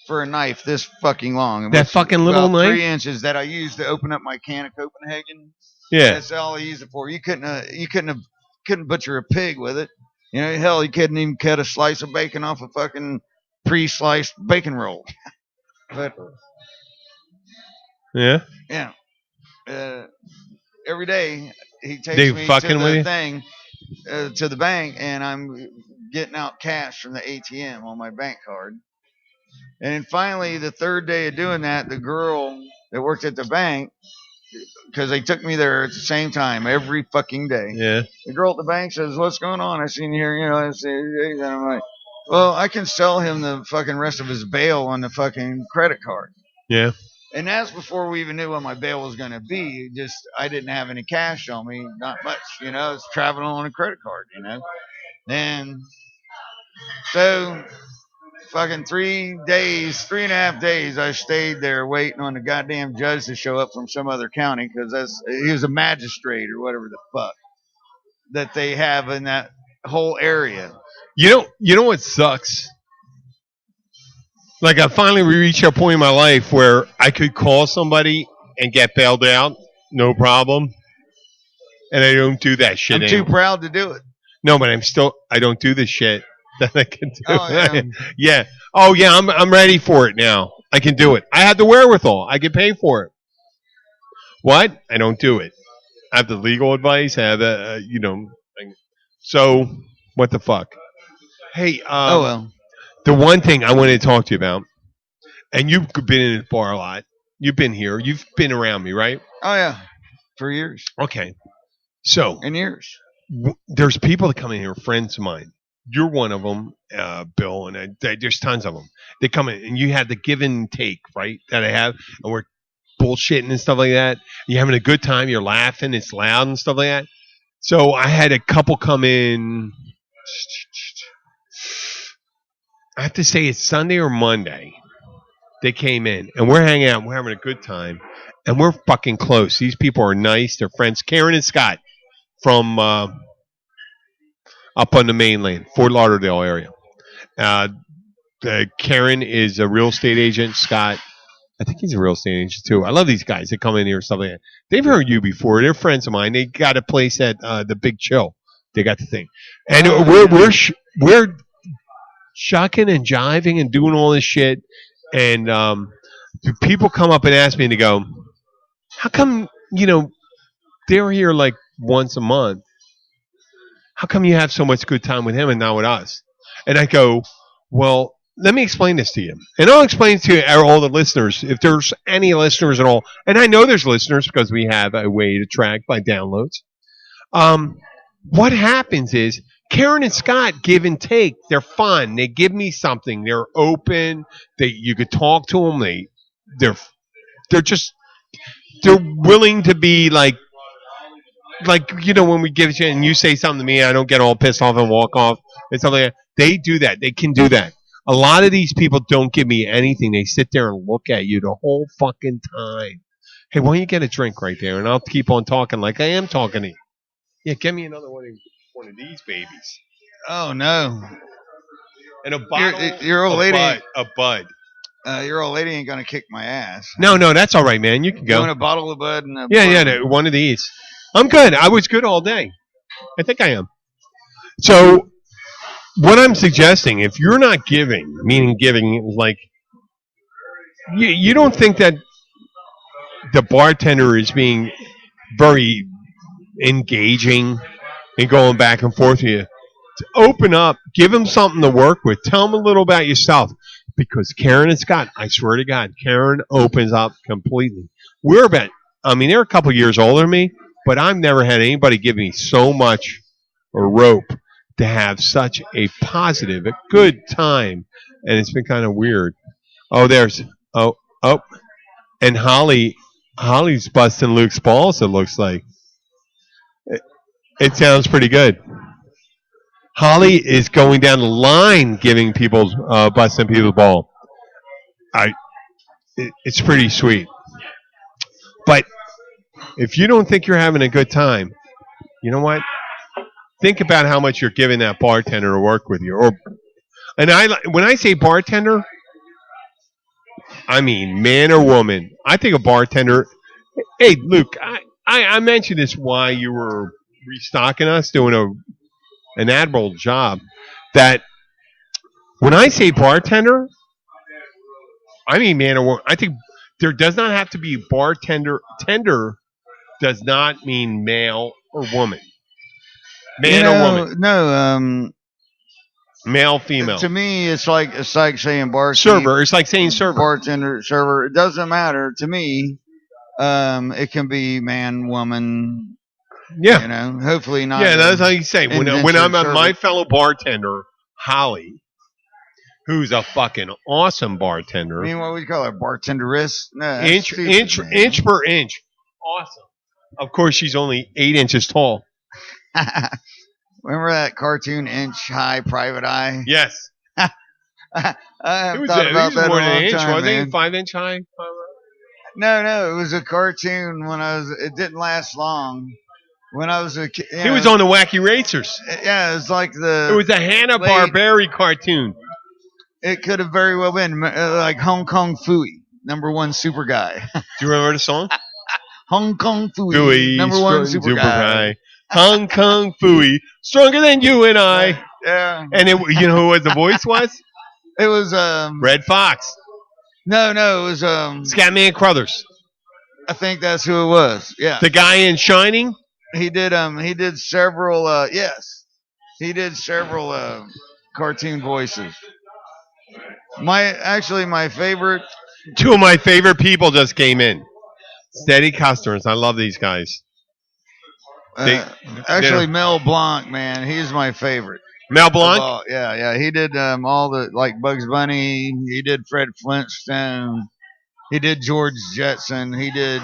S5: for a knife this fucking long.
S4: That fucking little
S5: about
S4: knife?
S5: 3 inches that I used to open up my can of Copenhagen.
S4: Yeah.
S5: That's all I used it for. You couldn't butcher a pig with it. Hell, you couldn't even cut a slice of bacon off a fucking pre-sliced bacon roll. But
S4: Yeah.
S5: yeah, every day he takes
S4: They
S5: me
S4: fucking
S5: to
S4: with you?
S5: the thing, to the bank, and I'm getting out cash from the ATM on my bank card. And then finally, the third day of doing that, the girl that worked at the bank, because they took me there at the same time every fucking day.
S4: Yeah.
S5: The girl at the bank says, "What's going on? I seen you here, and I'm like, well, I can sell him the fucking rest of his bail on the fucking credit card."
S4: Yeah.
S5: And that's before we even knew what my bail was going to be. Just, I didn't have any cash on me, not much, I was traveling on a credit card, And so, fucking 3.5 days, I stayed there waiting on the goddamn judge to show up from some other county because he was a magistrate or whatever the fuck that they have in that whole area.
S4: You know what sucks? Like I finally reached a point in my life where I could call somebody and get bailed out, no problem. And I don't do that shit
S5: I'm too
S4: anymore.
S5: proud to do it.
S4: No, but I don't do the shit that I can do.
S5: Oh, yeah.
S4: Yeah. Oh yeah, I'm ready for it now. I can do it. I have the wherewithal. I can pay for it. What? I don't do it. I have the legal advice. I have So what the fuck? Hey,
S5: Oh well.
S4: the one thing I wanted to talk to you about, and you've been in this bar a lot. You've been here. You've been around me, right?
S5: Oh yeah. For years
S4: Okay. So
S5: and years.
S4: there's people that come in here, friends of mine. You're one of them, Bill, and there's tons of them. They come in, and you have the give and take, right? That I have, and we're bullshitting and stuff like that. You're having a good time. You're laughing. It's loud and stuff like that. So I had a couple come in. I have to say it's Sunday or Monday. They came in, and we're hanging out. We're having a good time, and we're fucking close. These people are nice. They're friends. Karen and Scott from up on the mainland, Fort Lauderdale area. Karen is a real estate agent. Scott, I think he's a real estate agent too. I love these guys that come in here and stuff like that. They've heard you before. They're friends of mine. They got a place at the Big Chill. They got the thing, and we're shucking and jiving and doing all this shit. And people come up and ask me, and they go, "How come they're here like once a month? How come you have so much good time with him and not with us?" And I go, "Well, let me explain this to you. And I'll explain to all the listeners, if there's any listeners at all. And I know there's listeners because we have a way to track by downloads. What happens is Karen and Scott give and take. They're fun. They give me something. They're open. You could talk to them. They're willing to be like when we give you and you say something to me, I don't get all pissed off and walk off and something like that. They do that. They can do that. A lot of these people don't give me anything. They sit there and look at you the whole fucking time. Hey, why don't you get a drink right there? And I'll keep on talking like I am talking to you. Yeah, get me another one of these babies.
S5: Oh, no.
S4: And a bottle
S5: your old lady,
S4: a Bud.
S5: Your old lady ain't going to kick my ass.
S4: No, that's all right, man. You can go.
S5: You want a bottle of Bud? And
S4: one of these. I'm good. I was good all day. I think I am. So what I'm suggesting, if you're not giving, meaning giving, like, you don't think that the bartender is being very engaging and going back and forth with you, to open up, give them something to work with, tell them a little about yourself. Because Karen and Scott, I swear to God, Karen opens up completely. They're a couple years older than me, but I've never had anybody give me so much rope to have such a positive, a good time, and it's been kind of weird. And Holly's busting Luke's balls. It looks like it sounds pretty good. Holly is going down the line, giving people busting people's ball. It's pretty sweet. But if you don't think you're having a good time, you know what? Think about how much you're giving that bartender to work with you. When I say bartender, I mean man or woman. I think a bartender. Hey, Luke, I mentioned this while you were restocking us, doing an admirable job. That when I say bartender, I mean man or woman. I think there does not have to be bartender. Tender does not mean male or woman. Man or woman?
S5: No.
S4: Male, female.
S5: To me, it's like saying barkeep.
S4: Server. It's like saying server.
S5: Bartender, server. It doesn't matter to me. It can be man, woman.
S4: Yeah.
S5: Hopefully not.
S4: Yeah, that's how you say. When I'm at my fellow bartender, Holly, who's a fucking awesome bartender.
S5: I mean, what would you call her? Bartenderess? No,
S4: inch per inch. Awesome. Of course, she's only 8 inches tall.
S5: Remember that cartoon Inch High Private Eye?
S4: Yes.
S5: I haven't
S4: It
S5: thought about that
S4: more
S5: in a
S4: than
S5: long
S4: an inch,
S5: time,
S4: wasn't
S5: man.
S4: it? 5 inch high?
S5: No, it was a cartoon it didn't last long. When I was a kid.
S4: He was on the Wacky Racers.
S5: Yeah, it was like
S4: It was a Hanna-Barbera cartoon.
S5: It could have very well been like Hong Kong Phooey, #1 super guy.
S4: Do you remember the song?
S5: Hong Kong Phooey, #1 super guy.
S4: Hong Kong Phooey, stronger than you and I.
S5: Yeah.
S4: And who the voice was?
S5: It was
S4: Red Fox.
S5: No, it was
S4: Scatman Crothers.
S5: I think that's who it was. Yeah.
S4: The guy in Shining?
S5: He did several He did several cartoon voices. My favorite.
S4: Two of my favorite people just came in. Steady customers. I love these guys.
S5: Mel Blanc, man, he's my favorite.
S4: Mel Blanc?
S5: Yeah. He did all the Bugs Bunny. He did Fred Flintstone. He did George Jetson. He did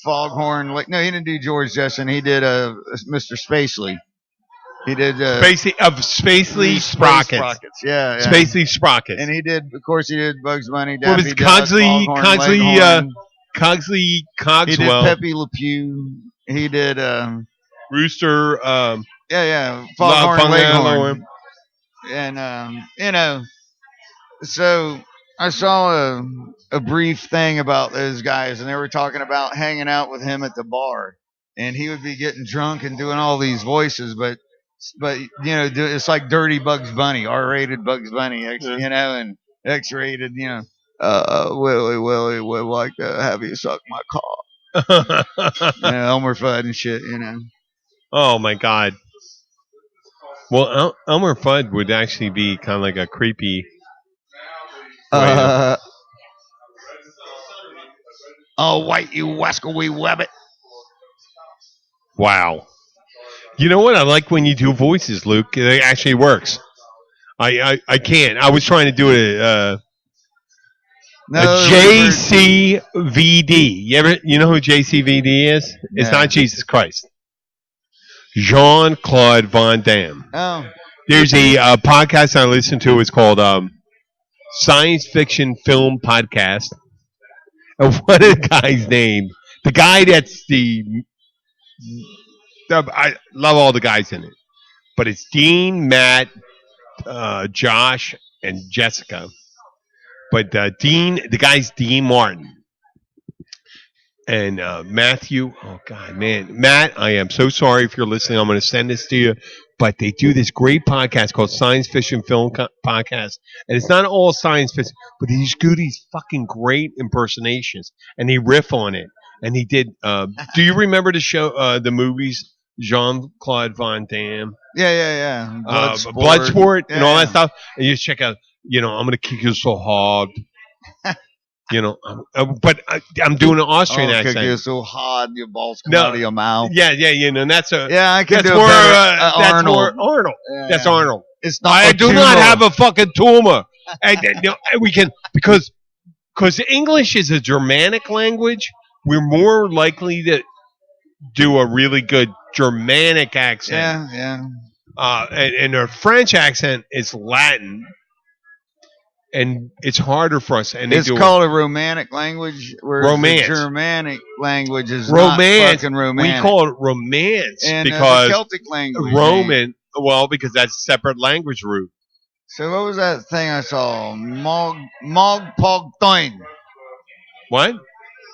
S5: Foghorn. No, he didn't do George Jetson. He did Mr. Spacely. He did
S4: Spacely Sprockets.
S5: Yeah.
S4: Spacely Sprockets.
S5: And he did Bugs Bunny.
S4: What was
S5: Daffy Duck,
S4: Cogswell?
S5: He did Pepe Le Pew. He did
S4: Rooster.
S5: Yeah. Foghorn
S4: Foghorn
S5: Leghorn. And so I saw a brief thing about those guys, and they were talking about hanging out with him at the bar, and he would be getting drunk and doing all these voices, but it's like dirty Bugs Bunny, R-rated Bugs Bunny, and X-rated, Willie would like to have you suck my cock, Elmer Fudd and shit,
S4: Oh my God. Well, Elmer Fudd would actually be kind of like a creepy.
S5: Oh, white, you wascally wabbit.
S4: Wow. You know what? I like when you do voices, Luke. It actually works. I can't. I was trying to do a JCVD. You know who JCVD is? It's not Jesus Christ. Jean-Claude Van Damme.
S5: Oh.
S4: There's a podcast I listen to. It's called Science Fiction Film Podcast. And what is the guy's name? The guy that's I love all the guys in it. But it's Dean, Matt, Josh, and Jessica. But the guy's Dean Martin. And Matthew, oh God, man. Matt, I am so sorry if you're listening. I'm going to send this to you. But they do this great podcast called Science Fiction Film Podcast. And it's not all science fiction, but they just do these fucking great impersonations. And they riff on it. And he did, do you remember the show, the movies, Jean-Claude Van Damme?
S5: Yeah.
S4: Bloodsport and all that stuff. And you just check out, I'm going to kick you so hard. But I'm doing an Austrian accent.
S5: Kick you so hard, your balls come out of your mouth.
S4: Yeah, and that's a.
S5: Yeah, I can
S4: that's
S5: do
S4: more,
S5: that's
S4: Arnold.
S5: more
S4: Arnold.
S5: Yeah.
S4: That's Arnold.
S5: It's not.
S4: I do not have a fucking tumor. And we can because English is a Germanic language. We're more likely to do a really good Germanic accent.
S5: Yeah.
S4: And our French accent is Latin. And it's harder for us. And
S5: it's called a Romantic language.
S4: Romance.
S5: The Germanic language is
S4: romance.
S5: Not fucking Romantic.
S4: We call it Romance
S5: and,
S4: because
S5: the Celtic language.
S4: Roman. Well, because that's a separate language root.
S5: So what was that thing I saw? Mogpogtoin.
S4: What?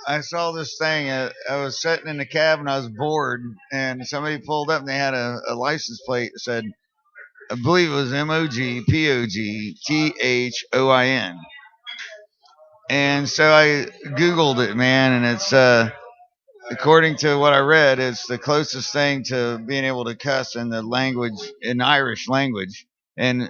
S5: I saw this thing. I was sitting in the cab and I was bored, and somebody pulled up and they had a license plate that said, I believe it was MOGPOGTHOIN. And so I Googled it, man, and it's, according to what I read, it's the closest thing to being able to cuss in the language, in Irish language. And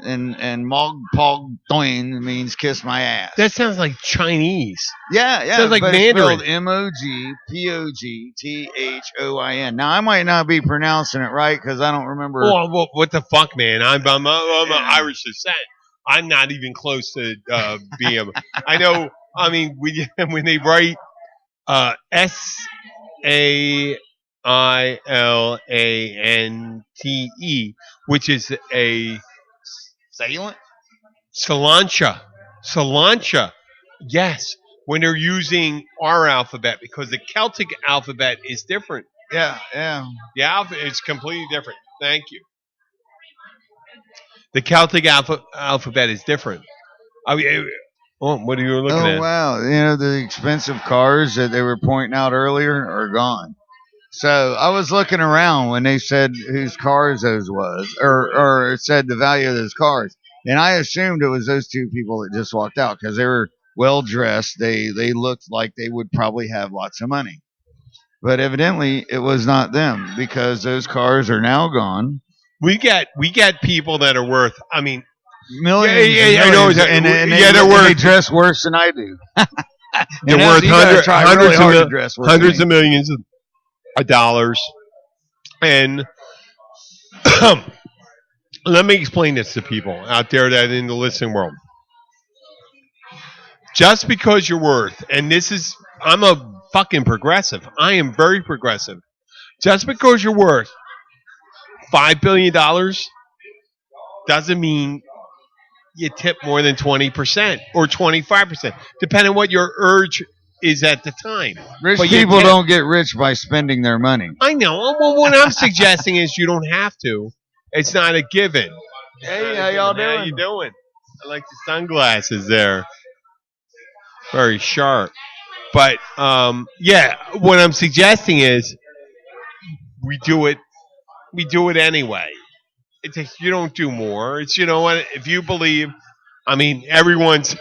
S5: Mogpogtoin means kiss my ass.
S4: That sounds like Chinese.
S5: Yeah.
S4: Sounds like Mandarin.
S5: MOGPOGTHOIN. Now I might not be pronouncing it right because I don't remember.
S4: Well, what the fuck, man? I'm an Irish descent. I'm not even close to being. I know. I mean, when they write SAILANTE, which is a Salancha. Yes, when they're using our alphabet, because the Celtic alphabet is different.
S5: Yeah.
S4: The alphabet is completely different. Thank you. The Celtic alphabet is different. I mean, what are you looking at?
S5: Oh, wow. The expensive cars that they were pointing out earlier are gone. So I was looking around when they said whose cars those was, or it said the value of those cars. And I assumed it was those two people that just walked out because they were well dressed. They looked like they would probably have lots of money. But evidently it was not them because those cars are now gone.
S4: We get people that are worth, I mean,
S5: millions.
S4: Yeah, I know.
S5: And they dress worse than I do.
S4: They're worth hundreds of millions of dollars. And let me explain this to people out there that are in the listening world. Just because you're worth, and I'm a fucking progressive. I am very progressive. Just because you're worth $5 billion doesn't mean you tip more than 20% or 25%, depending on what your is at the time.
S5: Rich
S4: But you
S5: people
S4: can't-
S5: don't get rich by spending their money.
S4: I know. Well, what I'm suggesting is you don't have to. It's not a given.
S5: Hey, how y'all doing?
S4: How you doing? I like the sunglasses there. Very sharp. But yeah, what I'm suggesting is we do it anyway. You don't do more. It's, you know what, if you believe, I mean, everyone's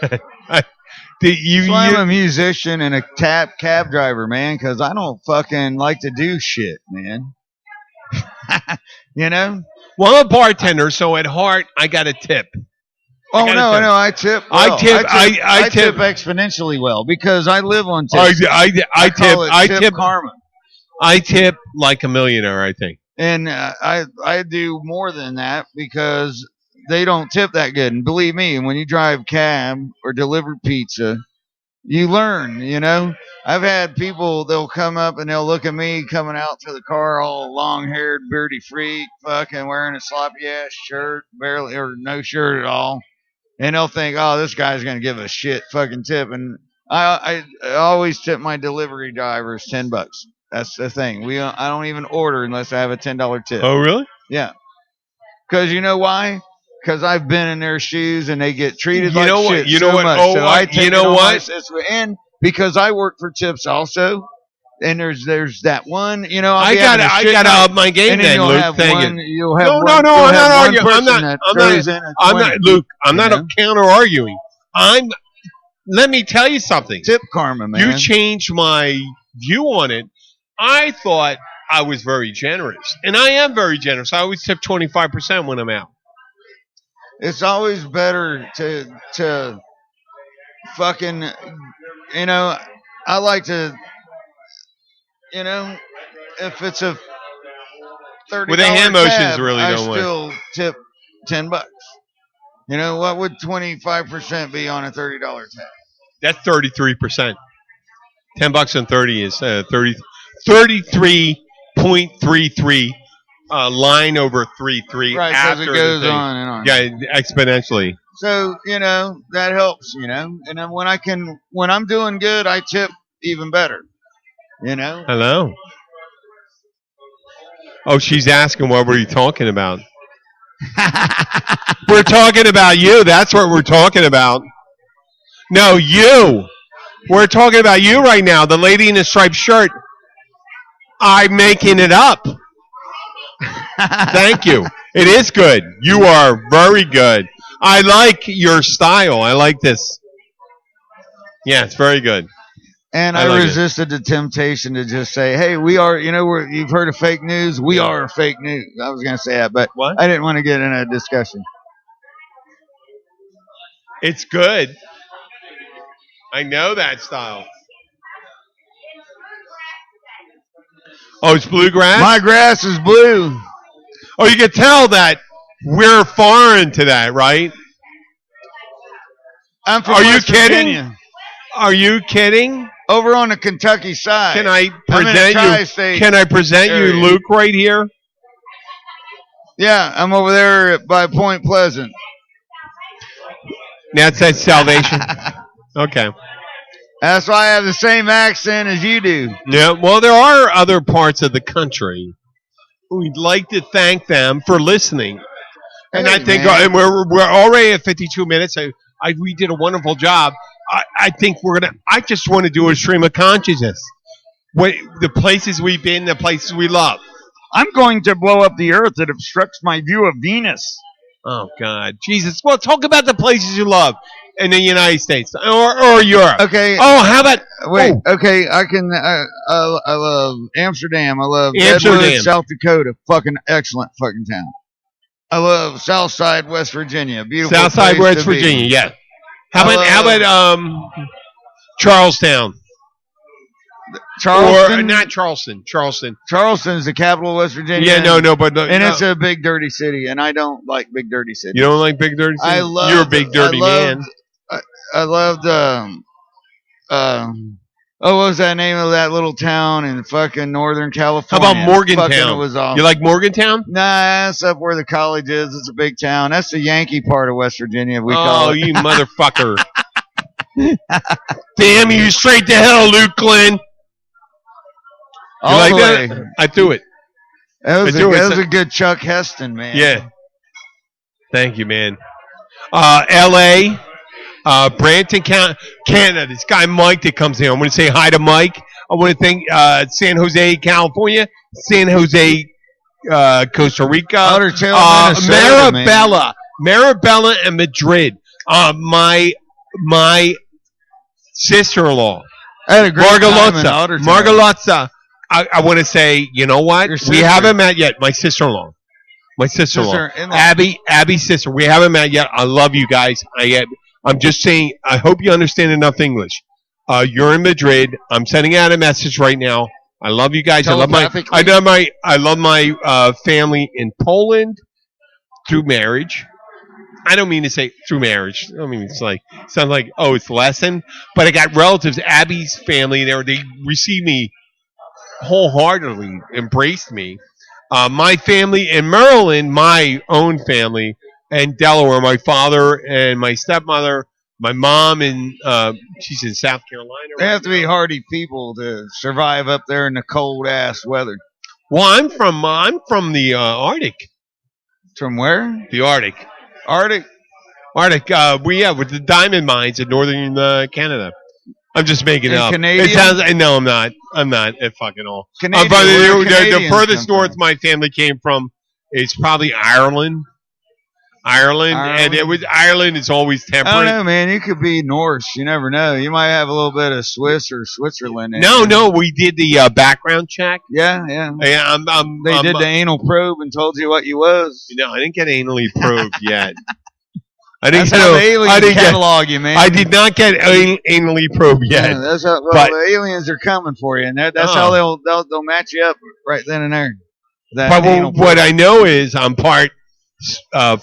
S5: That's why I'm a musician and a cab driver, man, because I don't fucking like to do shit, man. You know?
S4: well, I'm a bartender, so at heart I got a tip.
S5: Oh
S4: gotta
S5: no,
S4: tip.
S5: no, I tip.
S4: I
S5: Well.
S4: tip- I
S5: tip
S4: tip-
S5: exponentially well because I live on
S4: I
S5: tips. Call it tip karma.
S4: I tip like a millionaire, I think.
S5: And I do more than that because they don't tip that good. And believe me, when you drive cab or deliver pizza, you learn, you know. I've had people, they'll come up and they'll look at me coming out to the car all long-haired, beardy freak, fucking wearing a sloppy-ass shirt, barely, or no shirt at all. And they'll think, oh, this guy's going to give a shit fucking tip. And I always tip my delivery drivers $10. That's the thing. I don't even order unless I have a $10 tip.
S4: Oh, really?
S5: Yeah. Because you know why? Because I've been in their shoes and they get treated
S4: You
S5: like
S4: know what?
S5: shit
S4: You know
S5: so
S4: what?
S5: much.
S4: Oh,
S5: so
S4: I-
S5: I take
S4: you know
S5: it on
S4: what?
S5: myself. And because I work for tips also, and there's that one, you know,
S4: I
S5: got
S4: gotta up my game
S5: and
S4: then,
S5: you'll
S4: Luke.
S5: have
S4: Thank
S5: one,
S4: you.
S5: you'll have
S4: No,
S5: one,
S4: no,
S5: you'll
S4: I'm
S5: have
S4: not
S5: one
S4: arguing.
S5: person
S4: I'm
S5: that
S4: not,
S5: throws in a
S4: I'm
S5: 20,
S4: not, Luke, I'm
S5: you
S4: not
S5: know?
S4: counter arguing. Let me tell you something.
S5: tip karma, man.
S4: You changed my view on it. I thought I was very generous, and I am very generous. I always tip 25% when I'm out.
S5: It's always better to fucking, you know, I like to, you know, if it's a $30
S4: With the hand motions
S5: tab,
S4: really
S5: I
S4: don't work.
S5: still tip $10. You know, what would 25% be on a $30 tab?
S4: That's 33%. $10 and 30 is 33.33 line over 3.3
S5: Right, because
S4: after
S5: it goes
S4: the thing.
S5: on and on.
S4: Yeah, exponentially.
S5: So, you know, that helps, you know. And then when I'm doing good, I tip even better. You know?
S4: Hello. Oh, she's asking what were you talking about? We're talking about you. That's what we're talking about. No, you. We're talking about you right now. The lady in the striped shirt. I'm making it up. Thank you. It is good. You are very good. I like your style. I like this. Yeah, it's very good.
S5: And
S4: I
S5: I
S4: like it.
S5: resisted the temptation to just say, "Hey, we are." You know, you've heard of fake news. We are fake news. I was going to say that, but
S4: What?
S5: I didn't want to get in a discussion.
S4: It's good. I know that style. Oh, it's bluegrass?
S5: My grass is blue.
S4: Oh, you can tell that we're foreign to that, right?
S5: I'm from
S4: Are you
S5: West
S4: kidding?
S5: Virginia,
S4: Are you kidding?
S5: over on the Kentucky side.
S4: Can I
S5: I'm in a
S4: present you?
S5: tri-state
S4: Can I present
S5: area.
S4: you Luke right here?
S5: Yeah, I'm over there by Point Pleasant.
S4: That's that salvation. Okay.
S5: That's why I have the same accent as you do.
S4: Yeah. Well, there are other parts of the country. We'd like to thank them for listening. And
S5: Hey,
S4: I think
S5: man.
S4: and we're already at 52 minutes. We did a wonderful job. I think I just want to do a stream of consciousness. The places we've been, the places we love.
S5: I'm going to blow up the earth that obstructs my view of Venus.
S4: Oh God, Jesus! Well, talk about the places you love in the United States or Europe.
S5: Okay.
S4: Oh, how about
S5: Wait.
S4: oh,
S5: Okay. I can. I love Amsterdam. I love
S4: Amsterdam.
S5: Deadwood, South Dakota. Fucking excellent fucking town. I love Southside, West Virginia. Beautiful.
S4: Southside
S5: place
S4: West
S5: to be.
S4: Virginia? Yeah. How about Charlestown?
S5: Charleston.
S4: Or not Charleston? Charleston.
S5: Charleston's the capital of West Virginia.
S4: Yeah, no, but
S5: And it's a big dirty city, and I don't like big dirty cities.
S4: you don't like big dirty.
S5: I
S4: Cities?
S5: love.
S4: You're a big dirty man.
S5: I loved. What was that name of that little town in fucking Northern
S4: How
S5: California?
S4: about Morgantown?
S5: Fucking, it was awesome.
S4: You like Morgantown?
S5: Nah, that's up where the college is. It's a big town. That's the Yankee part of West Virginia. We call
S4: Oh,
S5: it.
S4: you motherfucker! Damn you straight to hell, Luke Glenn. You
S5: All
S4: like
S5: the
S4: that?
S5: way.
S4: I do it.
S5: That was,
S4: I do it.
S5: that was a good Chuck Heston, man.
S4: Yeah. Thank you, man. L.A., Brampton, Canada. This guy Mike that comes here. I want to say hi to Mike. I want to thank San Jose, California, San Jose, Costa Rica,
S5: Outer Tail, Minnesota, man.
S4: Marabella, and Madrid. My sister-in-law,
S5: I had a great time in Outer Tail.
S4: Margalotza. I want to say, you know what?
S5: Your
S4: We
S5: sister.
S4: haven't met yet. My sister-in-law.
S5: Sister-in-law.
S4: Abby's sister. We haven't met yet. I love you guys. I'm just saying, I hope you understand enough English. You're in Madrid. I'm sending out a message right now. I love you guys. I love my family in Poland through marriage. I don't mean to say through marriage. I mean, it's like, sounds like, oh, it's lesson. But I got relatives, Abby's family there. They received me wholeheartedly, embraced me. My family in Maryland, my own family, and Delaware, my father and my stepmother, my mom, and she's in South Carolina.
S5: They have to be hardy people to survive up there in the cold ass weather.
S4: Well, I'm from the Arctic.
S5: From where?
S4: The Arctic.
S5: Arctic.
S4: With the diamond mines in northern Canada. I'm just making it
S5: And
S4: up.
S5: Canadian?
S4: It sounds. No, I'm not. I'm not at fucking all.
S5: Canadian,
S4: But
S5: where do
S4: the
S5: Canadians
S4: furthest
S5: come
S4: north
S5: from?
S4: my family came from is probably Ireland. And it was Ireland is always
S5: I don't
S4: temperate.
S5: know, man. You could be Norse. You never know. You might have a little bit of Swiss or Switzerland in you.
S4: No, we did the background check.
S5: Yeah.
S4: Yeah,
S5: They did the anal probe and told you what you was.
S4: No, I didn't get anally probed yet. I
S5: That's
S4: didn't
S5: how the
S4: get.
S5: aliens catalog you, man.
S4: I did not get anally probed yet.
S5: Yeah, that's how
S4: But-
S5: the aliens are coming for you, and that's
S4: Oh.
S5: how they'll match you up right then and there. That
S4: But
S5: anal
S4: what
S5: probe.
S4: I know is I'm part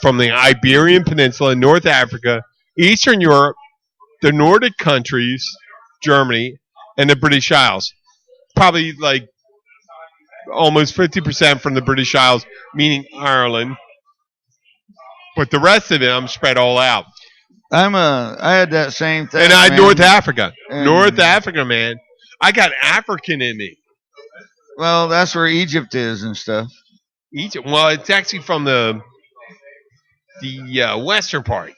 S4: from the Iberian Peninsula, North Africa, Eastern Europe, the Nordic countries, Germany, and the British Isles. Probably like almost 50% from the British Isles, meaning Ireland. But the rest of it, I'm spread all out.
S5: I had that same thing.
S4: And I had
S5: man.
S4: North Africa.
S5: And-
S4: North Africa, man. I got African in me.
S5: Well, that's where Egypt is and stuff.
S4: Egypt. Well, it's actually from the western part.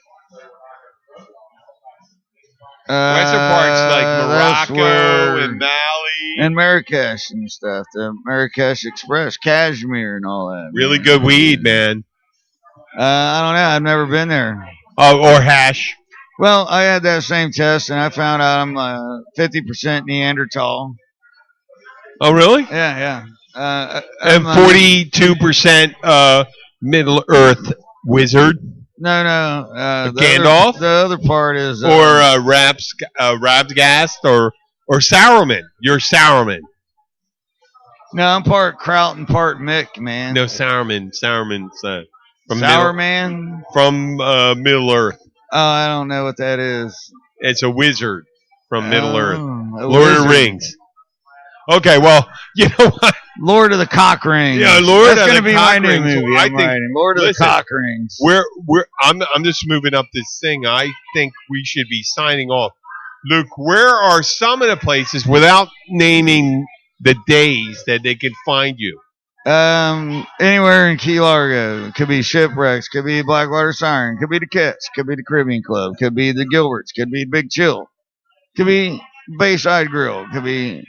S4: Western parts like
S5: That's
S4: Morocco
S5: where-
S4: and Mali.
S5: and Marrakesh and stuff. The Marrakesh Express, Kashmir, and all that.
S4: Really
S5: man.
S4: good weed, man.
S5: I don't know. I've never been there.
S4: Or hash.
S5: Well, I had that same test, and I found out I'm 50% Neanderthal.
S4: Oh, really?
S5: Yeah.
S4: And 42% Middle Earth wizard.
S5: No.
S4: Gandalf?
S5: The other part is
S4: Or Rabsgast or Sauron. You're Sauron.
S5: no. I'm part Kraut and part Mick, man.
S4: No, Sauron's from
S5: Sour
S4: Middle,
S5: Man.
S4: from Middle Earth.
S5: Oh, I don't know what that is.
S4: It's a wizard from Middle Earth.
S5: A
S4: Lord of the
S5: wizard.
S4: Rings. Okay, well, you know what?
S5: Lord of the Cock Rings.
S4: Yeah, Lord
S5: That's
S4: of
S5: gonna
S4: the
S5: be
S4: Cock
S5: my new
S4: Rings.
S5: movie.
S4: I
S5: I'm
S4: think-
S5: writing. Lord of
S4: listen,
S5: the Cock Rings.
S4: I'm just moving up this thing. I think we should be signing off. Luke, where are some of the places without naming the days that they can find you?
S5: Anywhere in Key Largo. Could be Shipwrecks. Could be Blackwater Siren. Could be the Cats. Could be the Caribbean Club. Could be the Gilberts. Could be Big Chill. Could be Bayside Grill. Could be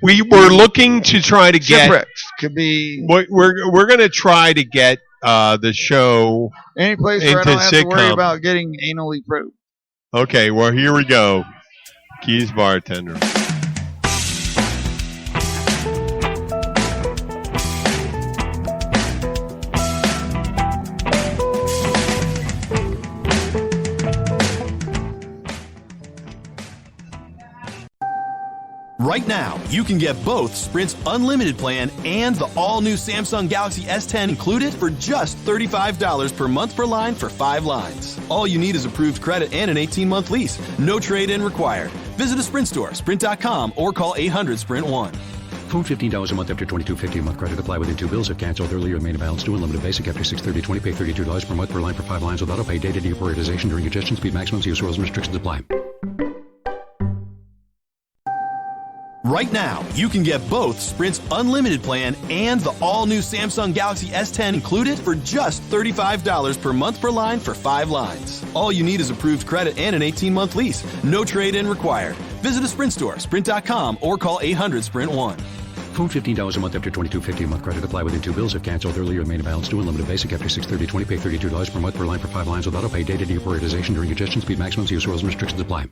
S4: We were looking to try to get.
S5: Shipwrecks. Could be
S4: We're going to try to get the show.
S5: any place where I
S4: into
S5: don't have to worry
S4: sitcom.
S5: about getting anally probed.
S4: Okay, well, here we go. Keys bartender.
S2: Right now, you can get both Sprint's unlimited plan and the all-new Samsung Galaxy S10 included for just $35 per month per line for 5 lines. All you need is approved credit and an 18-month lease. No trade-in required. Visit a Sprint store, sprint.com, or call 800-SPRINT1.
S3: Phone $15 a month after $22.50 a month. Credit apply within 2 bills. If canceled earlier, remain in balance due. Unlimited basic after 630 pay $32 per month per line for 5 lines with auto pay. Data deprioritization during congestion. Speed maximums. Use rules and restrictions apply.
S2: Right now, you can get both Sprint's unlimited plan and the all-new Samsung Galaxy S10 included for just $35 per month per line for 5 lines. All you need is approved credit and an 18-month lease. No trade-in required. Visit a Sprint store, sprint.com, or call 800-SPRINT-1.
S3: Phone $15 a month after $22.50 a month. Credit apply within 2 bills. If canceled earlier, remain in balance due. Unlimited basic after 630 pay $32 per month per line for 5 lines with auto pay. Data deprioritization during congestion. Speed maximums. Use rules and restrictions apply.